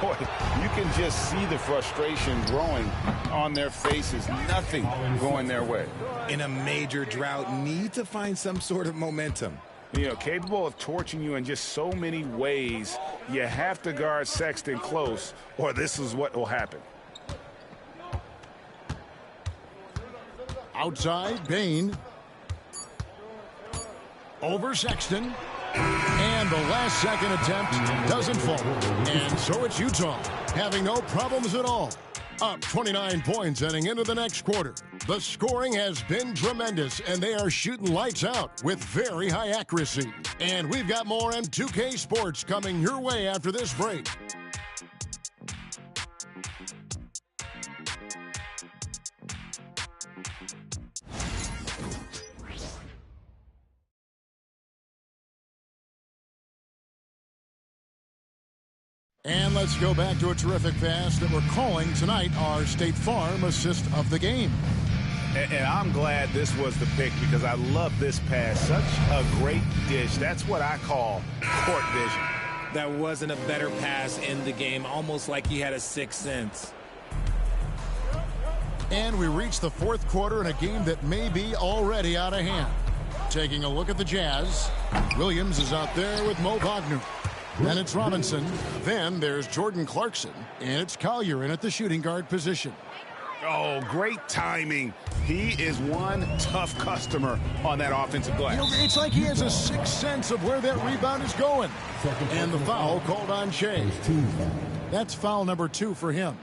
Boy, you can just see the frustration growing on their faces. Nothing going their way. In a major drought, need to find some sort of momentum. You know, capable of torching you in just so many ways. You have to guard Sexton close, or this is what will happen. Outside, Bain. Over Sexton. And the last second attempt doesn't fall. And so it's Utah having no problems at all. Up 29 points heading into the next quarter. The scoring has been tremendous, and they are shooting lights out with very high accuracy. And we've got more M2K Sports coming your way after this break. And let's go back to a terrific pass that we're calling tonight our State Farm assist of the game. And I'm glad this was the pick because I love this pass. Such a great dish. That's what I call court vision. That wasn't a better pass in the game, almost like he had a sixth sense. And we reach the fourth quarter in a game that may be already out of hand. Taking a look at the Jazz. Williams is out there with Mo Wagner. Then it's Robinson. Then there's Jordan Clarkson. And it's Collier in at the shooting guard position. Oh, great timing. He is one tough customer on that offensive glass. You know, it's like he has a sixth sense of where that rebound is going. And the foul called on Shea. That's foul number 2 for him.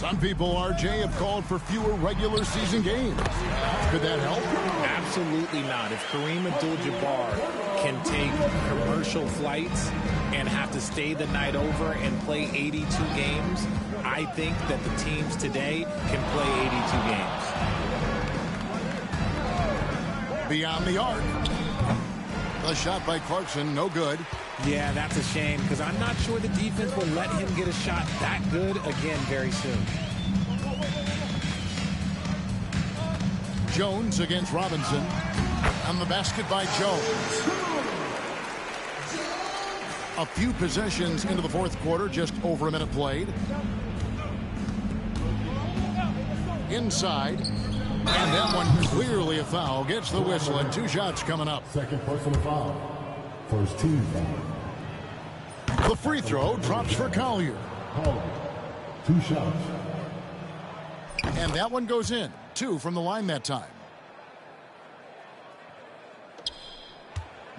Some people, RJ, have called for fewer regular season games. Could that help? Absolutely not. If Kareem Abdul-Jabbar can take commercial flights and have to stay the night over and play 82 games, I think that the teams today can play 82 games. Beyond the arc. A shot by Clarkson, no good. Yeah, that's a shame because I'm not sure the defense will let him get a shot that good again very soon. Jones against Robinson. On the basket by Jones. A few possessions into the fourth quarter, just over a minute played. Inside. And that one clearly a foul. Gets the whistle and 2 shots coming up. Second personal foul. First team foul. The free throw drops for Collier. 2 shots. And that one goes in. 2 from the line that time.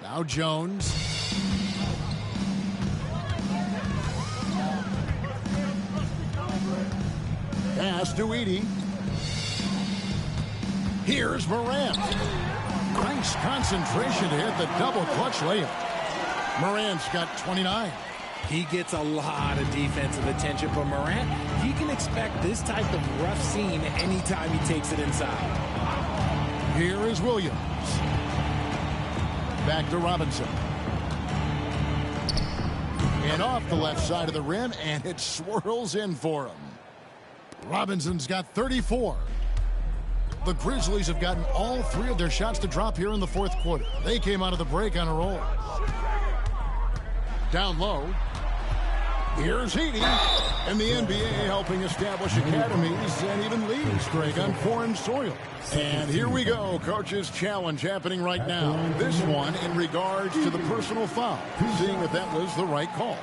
Now Jones. Pass to Edey. Here's Morant. Nice concentration to hit the double clutch layup. Morant's got 29. He gets a lot of defensive attention from Morant. He can expect this type of rough scene anytime he takes it inside. Here is Williams. Back to Robinson. And off the left side of the rim, and it swirls in for him. Robinson's got 34. The Grizzlies have gotten all 3 of their shots to drop here in the fourth quarter. They came out of the break on a roll. Down low. Here's Edey. And the NBA helping establish academies and even leagues, Greg, on foreign soil. And here we go. Coach's challenge happening right now. This one in regards to the personal foul. Seeing if that was the right call.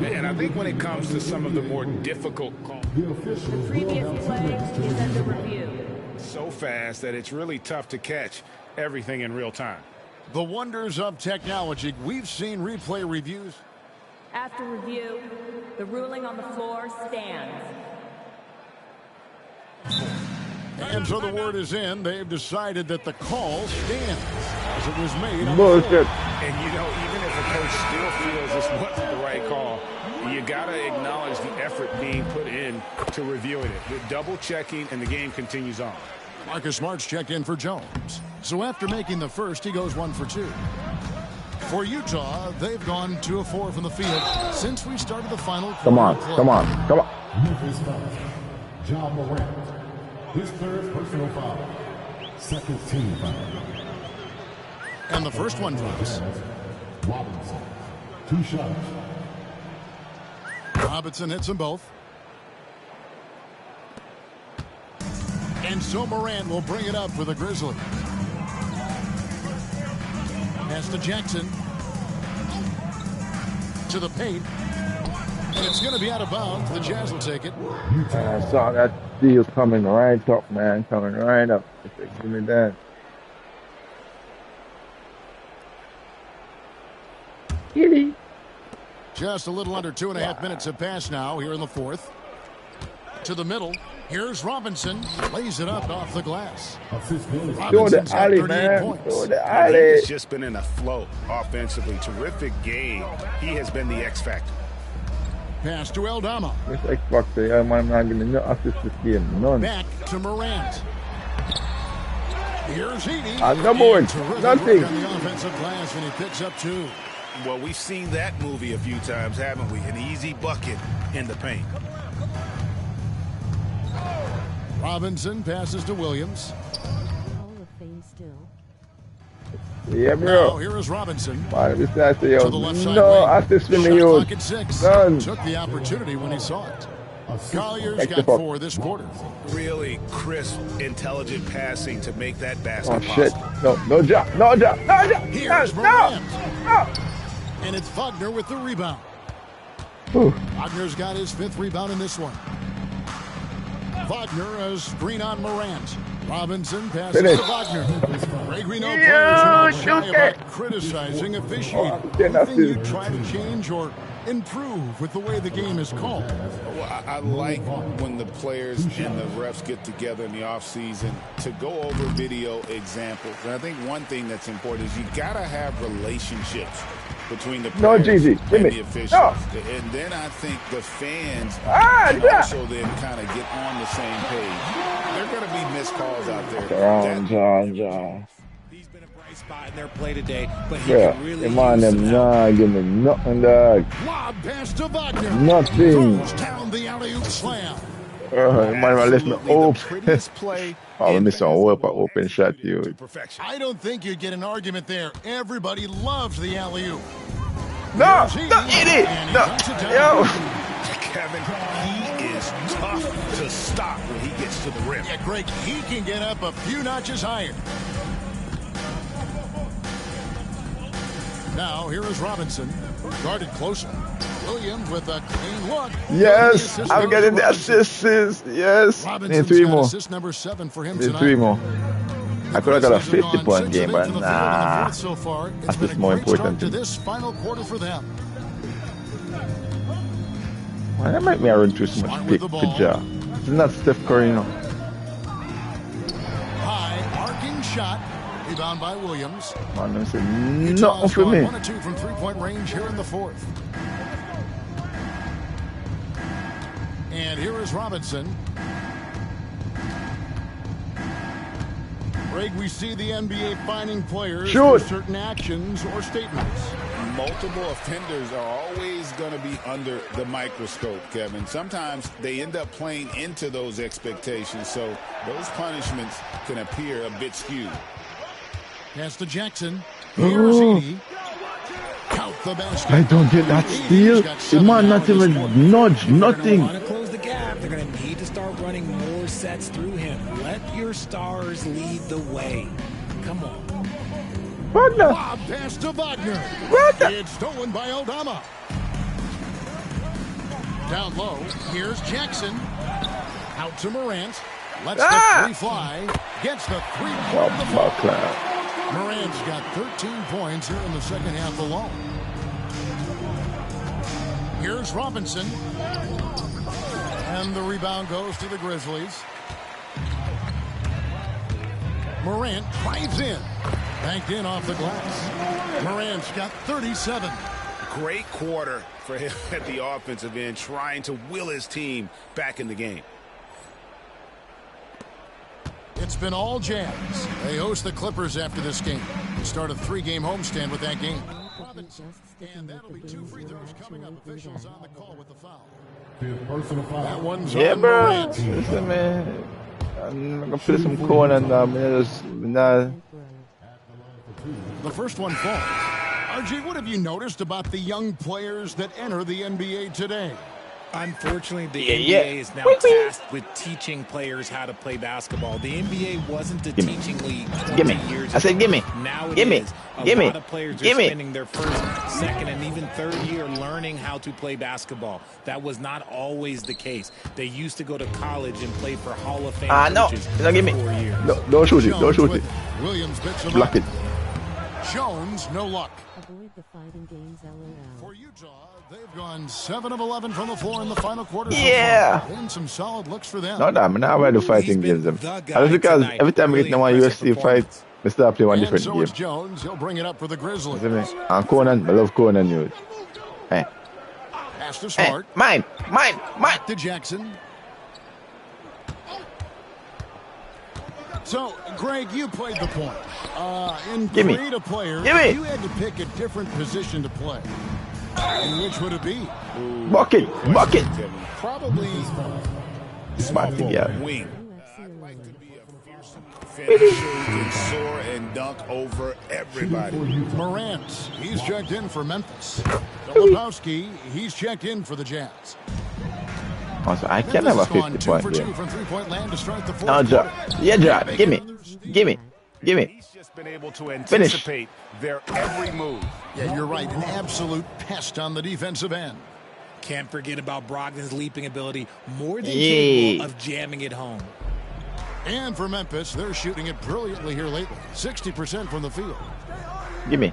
And I think when it comes to some of the more difficult calls, The previous play is under review. so fast that it's really tough to catch everything in real time. The wonders of technology. We've seen replay reviews. After review, the ruling on the floor stands. And so the word is in. They've decided that the call stands as it was made. Bullshit. And, you know, even if a coach still feels this wasn't the right call, you got to acknowledge the effort being put in to reviewing it. With double checking, and the game continues on. Marcus Smart's checked in for Jones. So after making the first, he goes 1 for 2. For Utah, they've gone 2 of 4 from the field since we started the final quarter. Come on, come on, come on. Memphis foul. John Morant. His 3rd personal foul. 2nd team foul. And the first one drops. Robinson. 2 shots. Robinson hits them both. And so Morant will bring it up for the Grizzlies. Pass to Jackson. To the paint. And it's going to be out of bounds. The Jazz will take it. I saw that deal coming right up, man. Coming right up. Give me that. Kitty. Just a little under 2.5 minutes have passed now here in the fourth. To the middle. Here's Robinson. Lays it up off the glass. Throw the alley, man. Throw the alley. He's just been in a flow offensively. Terrific game. He has been the X factor. Pass to Eldama. This X Factor, yeah, man, not getting no assist this game. None. Back to Morant. Here's Edey. On the board. Nothing. On the offensive glass, and he picks up 2. Well, we've seen that movie a few times, haven't we? An easy bucket in the paint. Robinson passes to Williams. Yeah, bro. Now, here is Robinson. Man, this guy say, yo, To the left side no wing. assist in the Shot clock youth. at 6. None. Took the opportunity when he saw it. Collier's Take the got ball. 4 this quarter. Really crisp, intelligent passing to make that basket Oh, shit. possible. No job. No job. No job. Here's No. Morant. No. And it's Wagner with the rebound. Whew. Wagner's got his 5th rebound in this one. Wagner a screen on Morant. Robinson passes Finish. to Wagner. Greg, we know You players are not shy took it. about criticizing officiating. Oh, Anything you try to change or improve with the way the game is called? Well, I like when the players and the refs get together in the offseason to go over video examples. And I think one thing that's important is you got to have relationships between the players and the officials. And then I think the fans can also then kind of get on the same page. There are going to be missed calls out there. He's been a bright spot in their play today, but he Yeah, can really come on, them, nah, give me nothing, dog. Lob pass to Wagner. Nothing. Throws down the alley-oop slam. Man, left me open. Oh, we missed an open shot, you. I don't think you'd get an argument there. Everybody loves the alley-oop. No, idiot. No, yo. Kevin, he is tough to stop when he gets to the rim. Yeah, Greg, he can get up a few notches higher. Now, here is Robinson, guarded closer. Williams with a clean look. Yes, I'm getting the assists. Yes, need 3 more. Assist number 7 for him need tonight. 3 more. I could have got a 50-point game, but nah. So far, it's that's been just a more great important. start to this final quarter for them. Why that make me run through so much pick? Good job. It's not Steph Curry, you know. High arcing shot. Rebound by Williams. Man, I said nothing for me. 1 2 from 3-point range here in the fourth. And here is Robinson. Greg, we see the NBA finding players for certain actions or statements. Multiple offenders are always going to be under the microscope, Kevin. Sometimes they end up playing into those expectations, so those punishments can appear a bit skewed. Pass to Jackson. Here's Edie. Count the basket. I don't get that steal. The man not even nudge, nothing. Want to close the gap. They're going to need to start running more sets through him. Let your stars lead the way. Come on. Wagner. Lob pass to Wagner. Wagner. It's stolen by Aldama. Down low. Here's Jackson. Out to Morant. Lets the three fly. Gets the 3-point. Morant's got 13 points here in the second half alone. Here's Robinson. And the rebound goes to the Grizzlies. Morant drives in. Banked in off the glass. Morant's got 37. Great quarter for him at the offensive end, trying to will his team back in the game. It's been all Jazz. They host the Clippers after this game. They start a 3-game homestand with that game. And that'll be 2 free throws coming up. Officials on the call with the foul. That one's on bro. Morant. Listen, man. I'm going to play some corn and The first one falls. RG, what have you noticed about the young players that enter the NBA today? Unfortunately, the NBA is now tasked with teaching players how to play basketball. The NBA wasn't a teaching league 20 years ago. I said, gimme. Now it gimme. is. A lot of players are spending their first, second, and even third year learning how to play basketball. That was not always the case. They used to go to college and play for Hall of Fame coaches no, give me. 4 years. No, don't shoot it. Don't shoot it. Williams picks him Block up. it. Jones, no luck. Avoid the fighting games, LOL. For Utah, they've gone 7 of 11 from the floor in the final quarter. Yeah. So and some solid looks for them. No, I'm not ready to fighting games. That's because every time I get in one UFC fight, I start playing one different game. Jones, he'll bring it up for the Grizzlies. And Conan, I love Conan news. Hey. Pass to Smart. Mine. To Jackson. So, Greg, you played the point. In creative players, if you had to pick a different position to play, which would it be? Bucket. Probably smart together. Wing. I'd like to be a fearsome finisher who can soar and dunk over everybody. Morant, he's checked in for Memphis. Filipowski, he's checked in for the Jazz. Also, I can have a 50-point game. From 3-point land to start the fourth No, Joe. Yeah, Joe. Gimme. He's just been able to anticipate their every move. Yeah, you're right. An absolute pest on the defensive end. Can't forget about Brogdon's leaping ability. More than capable of jamming it home. And for Memphis, they're shooting it brilliantly here lately. 60% from the field. Gimme.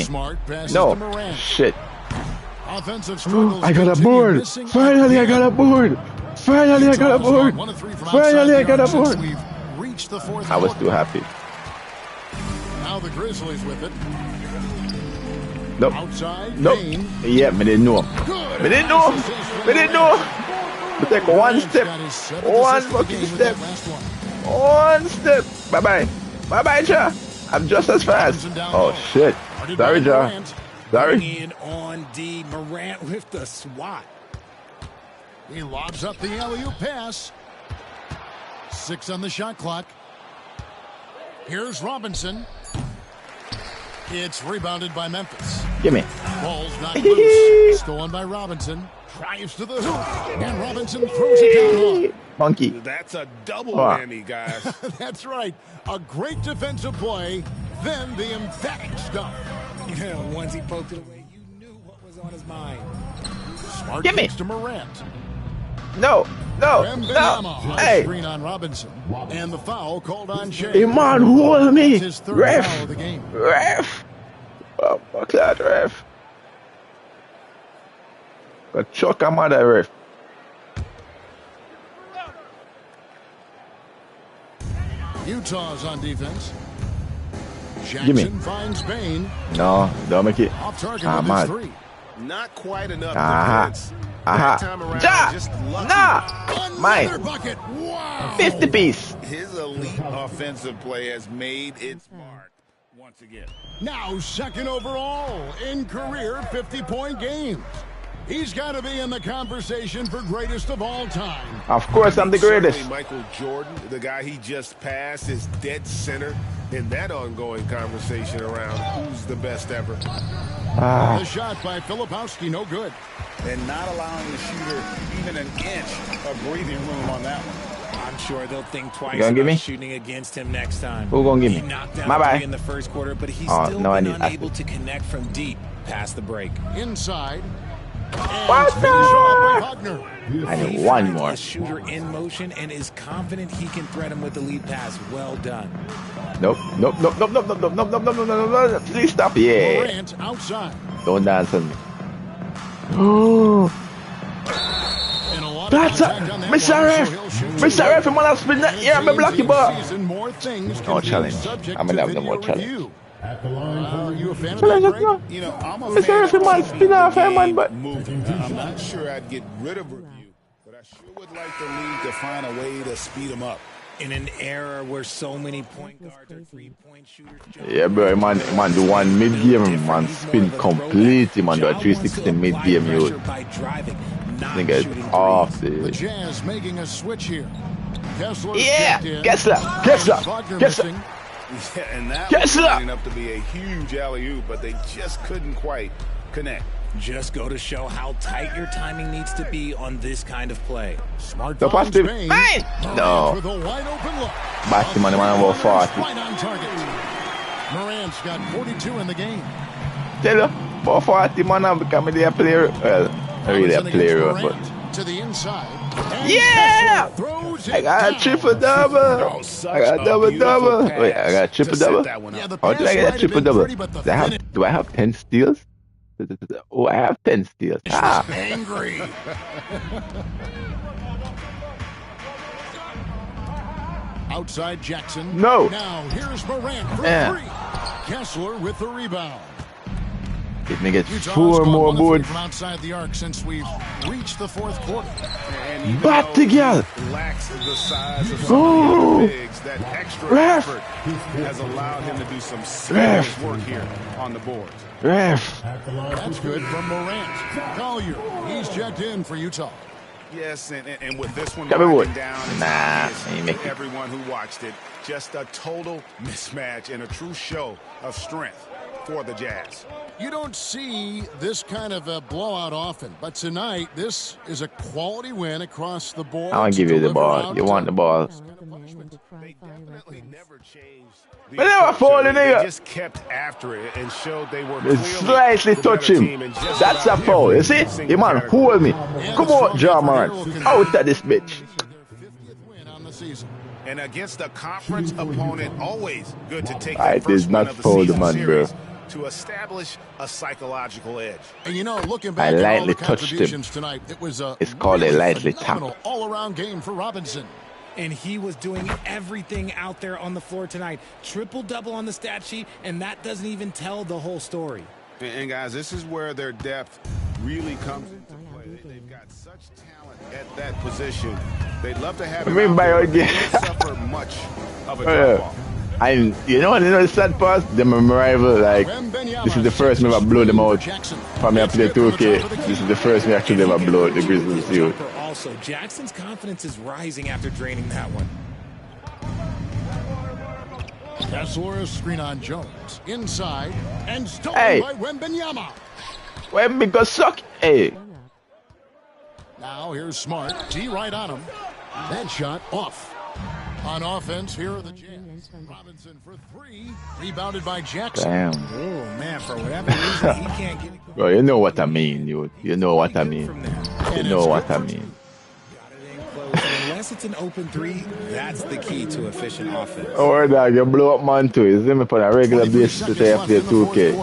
Smart passes to Morant. Shit. Offensive struggles. I got a board. Finally, I got a board. Finally, I got a board. Finally, I got a board. I was too happy. Now the Grizzlies with it. Nope. Outside. Nope. Yeah, me didn't know. Me didn't know. Me didn't know. Me take one step. One fucking step. One step. Bye-bye. Bye-bye, Ja. I'm just as fast. Oh, shit. Sorry, Ja. Sorry. In on D. Morant with the swat. He lobs up the alley-oop pass. 6 on the shot clock. Here's Robinson. It's rebounded by Memphis. Give me. Ball's knocked loose. Stolen by Robinson. Drives to the hoop. And Robinson throws it down low. Monkey. That's a double whammy, guys. That's right. A great defensive play. Then the emphatic stuff. Yeah, once he poked it away, you knew what was on his mind. Smart Give me. to Morant. No. No. No. Hey. Screen on Robinson. And the foul called on Shea. Hey, man, hold me. His third foul of the game. Ref. Oh, my God, ref. Got choke him out of ref. Utah's on defense. Jackson finds Bain. No, don't make it. Off target with his 3. Not quite enough defense. Aha. Time around, Ja. just lucky. Nah. Mine. Bucket. Wow. 50 piece. His elite offensive play has made its mark once again. Now second overall in career 50-point games. He's got to be in the conversation for greatest of all time. Of course, I'm the greatest. Certainly Michael Jordan, the guy he just passed, is dead center in that ongoing conversation around who's the best ever. The shot by Filipowski, no good. And not allowing the shooter even an inch of breathing room on that one. I'm sure they'll think twice give about me? shooting against him next time. Who gonna give me? He knocked down Bye-bye. 3 in the first quarter, but he's Oh, still no, I been need unable to connect from deep past the break. Inside. Wagner! I need one more. A shooter in motion and is confident he can thread him with the lead pass. Well done. Nope. Please stop. Yeah. Morant outside. Don't dance on me. Oh. That's a Mr. Ref. Mr. Ref, I'm gonna spin that. Yeah, I'm a blocky ball. No challenge. I'm gonna have no more challenge. Are you a fan of Challenge that, us now. You know, I'm a Mr. fan Ref, man, spin off him, man, but. I'm not sure I'd get rid of review, but I sure would like the league to find a way to speed them up. In an era where so many point guards are 3-point shooters. Yeah, bro, man, do one mid-game, man, spin completely, man, do a 360 mid-game, you. Nigga is off, The dude. Jazz making a switch here. Yeah, Kessler. Yeah, and that Yes, was sir. lining up to be a huge alley-oop, but they just couldn't quite connect. Just go to show how tight your timing needs to be on this kind of play. Smart The finds positive. Bain. Mine. No. With a wide open look. Back him on the man about 40. Right on target. Morant's got 42 in the game. Tell you, about 40 man, I'm becoming a player. Well, really a player, but. To the inside. Yeah! I got a triple-double. I got a double-double. Wait, I got a triple-double. How did I get a triple-double? Do I have 10 steals? Oh, I have 10 steals. Ah. Angry. Outside Jackson. No. Now here's Morant for 3. Kessler with the rebound. If me get Utah's 4 gone more 1 of 3 boards. from outside the arc since we've reached the 4th quarter. Bat the girl. Lacks the size of some of the other bigs, that extra effort has allowed him to do some serious work here on the board. Ref. That's good from Morant. Collier, he's checked in for Utah. Yes, and with this one Come on, winding down, it's obvious ain't make to everyone who watched it, just a total mismatch and a true show of strength for the Jazz. You don't see this kind of a blowout often, but tonight this is a quality win across the board. I want to give you the ball. You want the ball. They definitely never changed. But they were falling, They nigga. just kept after it and showed they were They slightly touch him. That's a foul. You see? You man, hold me. Come on, Ja Morant. Out of this bitch. And against a conference opponent, always good to take I that first did not win of the foul the season man, bro. series. to establish a psychological edge. And you know, looking back at all the contributions tonight, it was a really phenomenal all-around game for Robinson. And he was doing everything out there on the floor tonight. Triple-double on the stat sheet, and that doesn't even tell the whole story. And guys, this is where their depth really comes into play. They've got such talent at that position. They'd love to have him out there, but they don't suffer much of a drop-off. And you know the sad part? Them are my rival. Like, this is the first me ever blow them out. From me I play 2K, this is the first me actually ever blow out the Grizzles youth. Also, Jackson's confidence is rising after draining that one. Kessler screen on Jones. Inside. And stolen by Wembanyama. Wemby go suck. Hey. Now here's Smart. D right on him. That shot off. On offense, here are the Jazz. Robinson for 3. Rebounded by Jackson. Damn. Oh, man, for whatever reason, he can't get it. Bro, you know what I mean, you know what I mean. You know what I mean. Unless it's an open 3, that's the key to efficient offense. Oh, dog, you blow up man too. You see me on a regular basis to say I play 2K.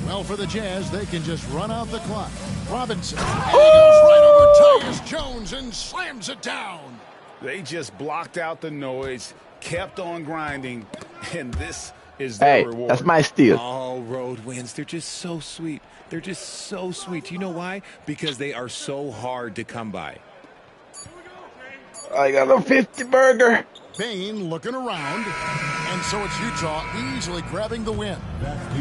Well, for the Jazz, they can just run out the clock. Robinson. And he goes right over Tyus Jones and slams it down. They just blocked out the noise, kept on grinding, and this is their reward. That's my steal. All road wins. They're just so sweet. They're just so sweet. You know why? Because they are so hard to come by. I got a 50 burger. Bain looking around, and so it's Utah easily grabbing the win.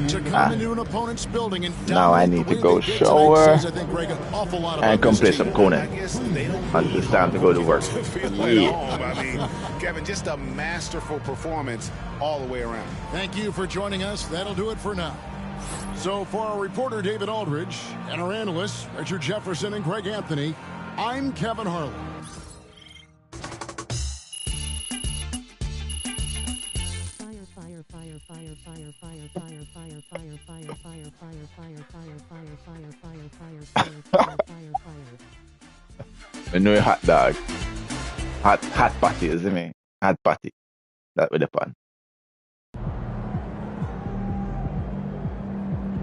To come into an opponent's building and now I need to go shower and come play some Conan. And it's time to go to work. Yeah. I mean, Kevin, just a masterful performance all the way around. Thank you for joining us. That'll do it for now. So for our reporter David Aldridge and our analysts Richard Jefferson and Greg Anthony, I'm Kevin Harlan. I know a hot dog. Hot patty, isn't it? Hot patty. That with the pan.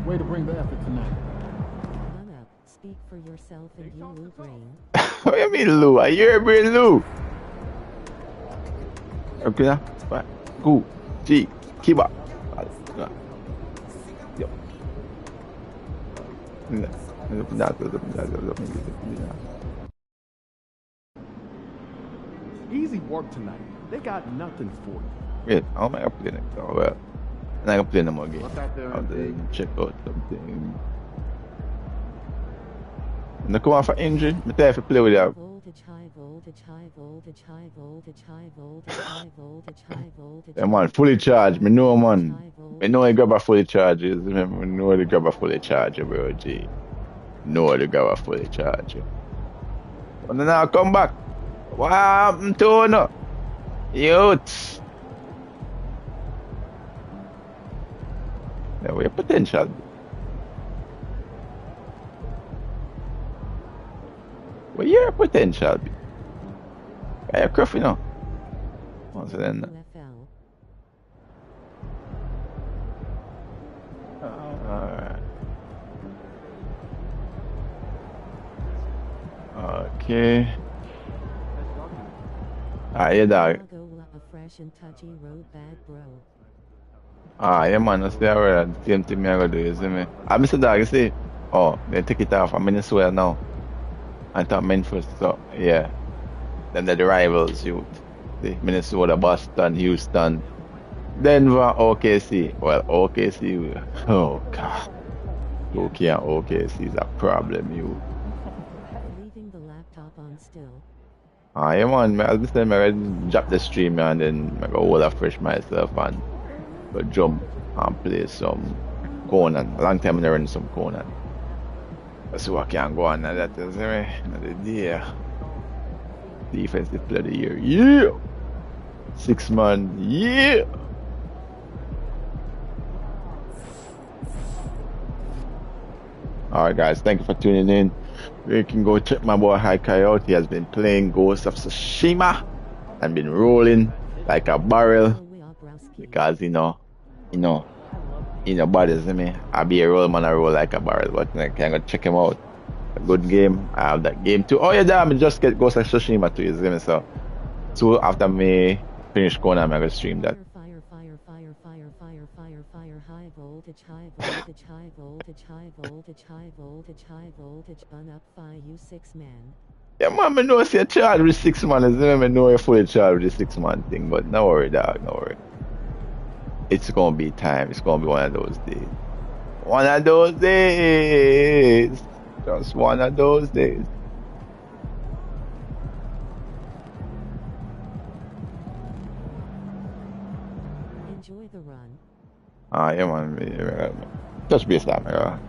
Way to bring the effort tonight. Run up, speak for yourself and you Lou Brain. What do you mean, Lou? I hear brain, Lou. Okay, now. Right. Go. G. Keep up. Easy work tonight. They got nothing for you. Wait, how am I gonna play next? Oh well. I'm not gonna play no more games. What's out there? I'll check out something. No come on for injury. Me tell you if you play with you. Voltage, high voltage, high voltage, high voltage, high voltage, high voltage, high voltage. Yeah, man, fully charged. Me know, man. Me know I grab a fully charge. Remember, me know I grab a fully charge, bro. G. Know I grab a fully charge. But now come back. What happened to no? Youths. Yeah, where your potential be? Where your potential be? Yeah, you're crufty now. Once then. Alright. Okay. Yeah, dog. Yeah, man, that's the same thing I gotta do, you see me? Mr. Dog, you see? Oh, they take it off. I'm in Minnesota now. I thought Memphis, so, yeah. Then they're the rivals, youth. See? Minnesota, Boston, Houston, Denver, OKC. Well, OKC, oh, God. OK and OKC is a problem, you. Leaving the laptop on still. Yeah, man, as I said, I drop the stream and then I go hold a fresh myself and go jump and play some Conan. A long time I run some Conan. So I can go on and that is another day. Defensive player of the year. Yeah! 6 man, yeah! Alright guys, thank you for tuning in. You can go check my boy Haikai out. He has been playing Ghost of Tsushima and been rolling like a barrel because he know you know, bodies, me. I be a roll man, I roll like a barrel, but I can go check him out. A good game. I have that game too. Oh yeah, damn, just get Ghost of Tsushima too, you see me? So after me finish Conan, I'm gonna stream that. Fire, high voltage, high voltage, high voltage, high voltage, high voltage, high voltage, bun up fire, you 6 man. Yeah, man, I know say charge with 6 man, is I know you're fully charged with the 6 man thing, but no worry, dog, no worry. It's gonna be time, it's gonna be one of those days. One of those days. Just one of those days. Enjoy the run. Ah, yeah, man. Touch base, man.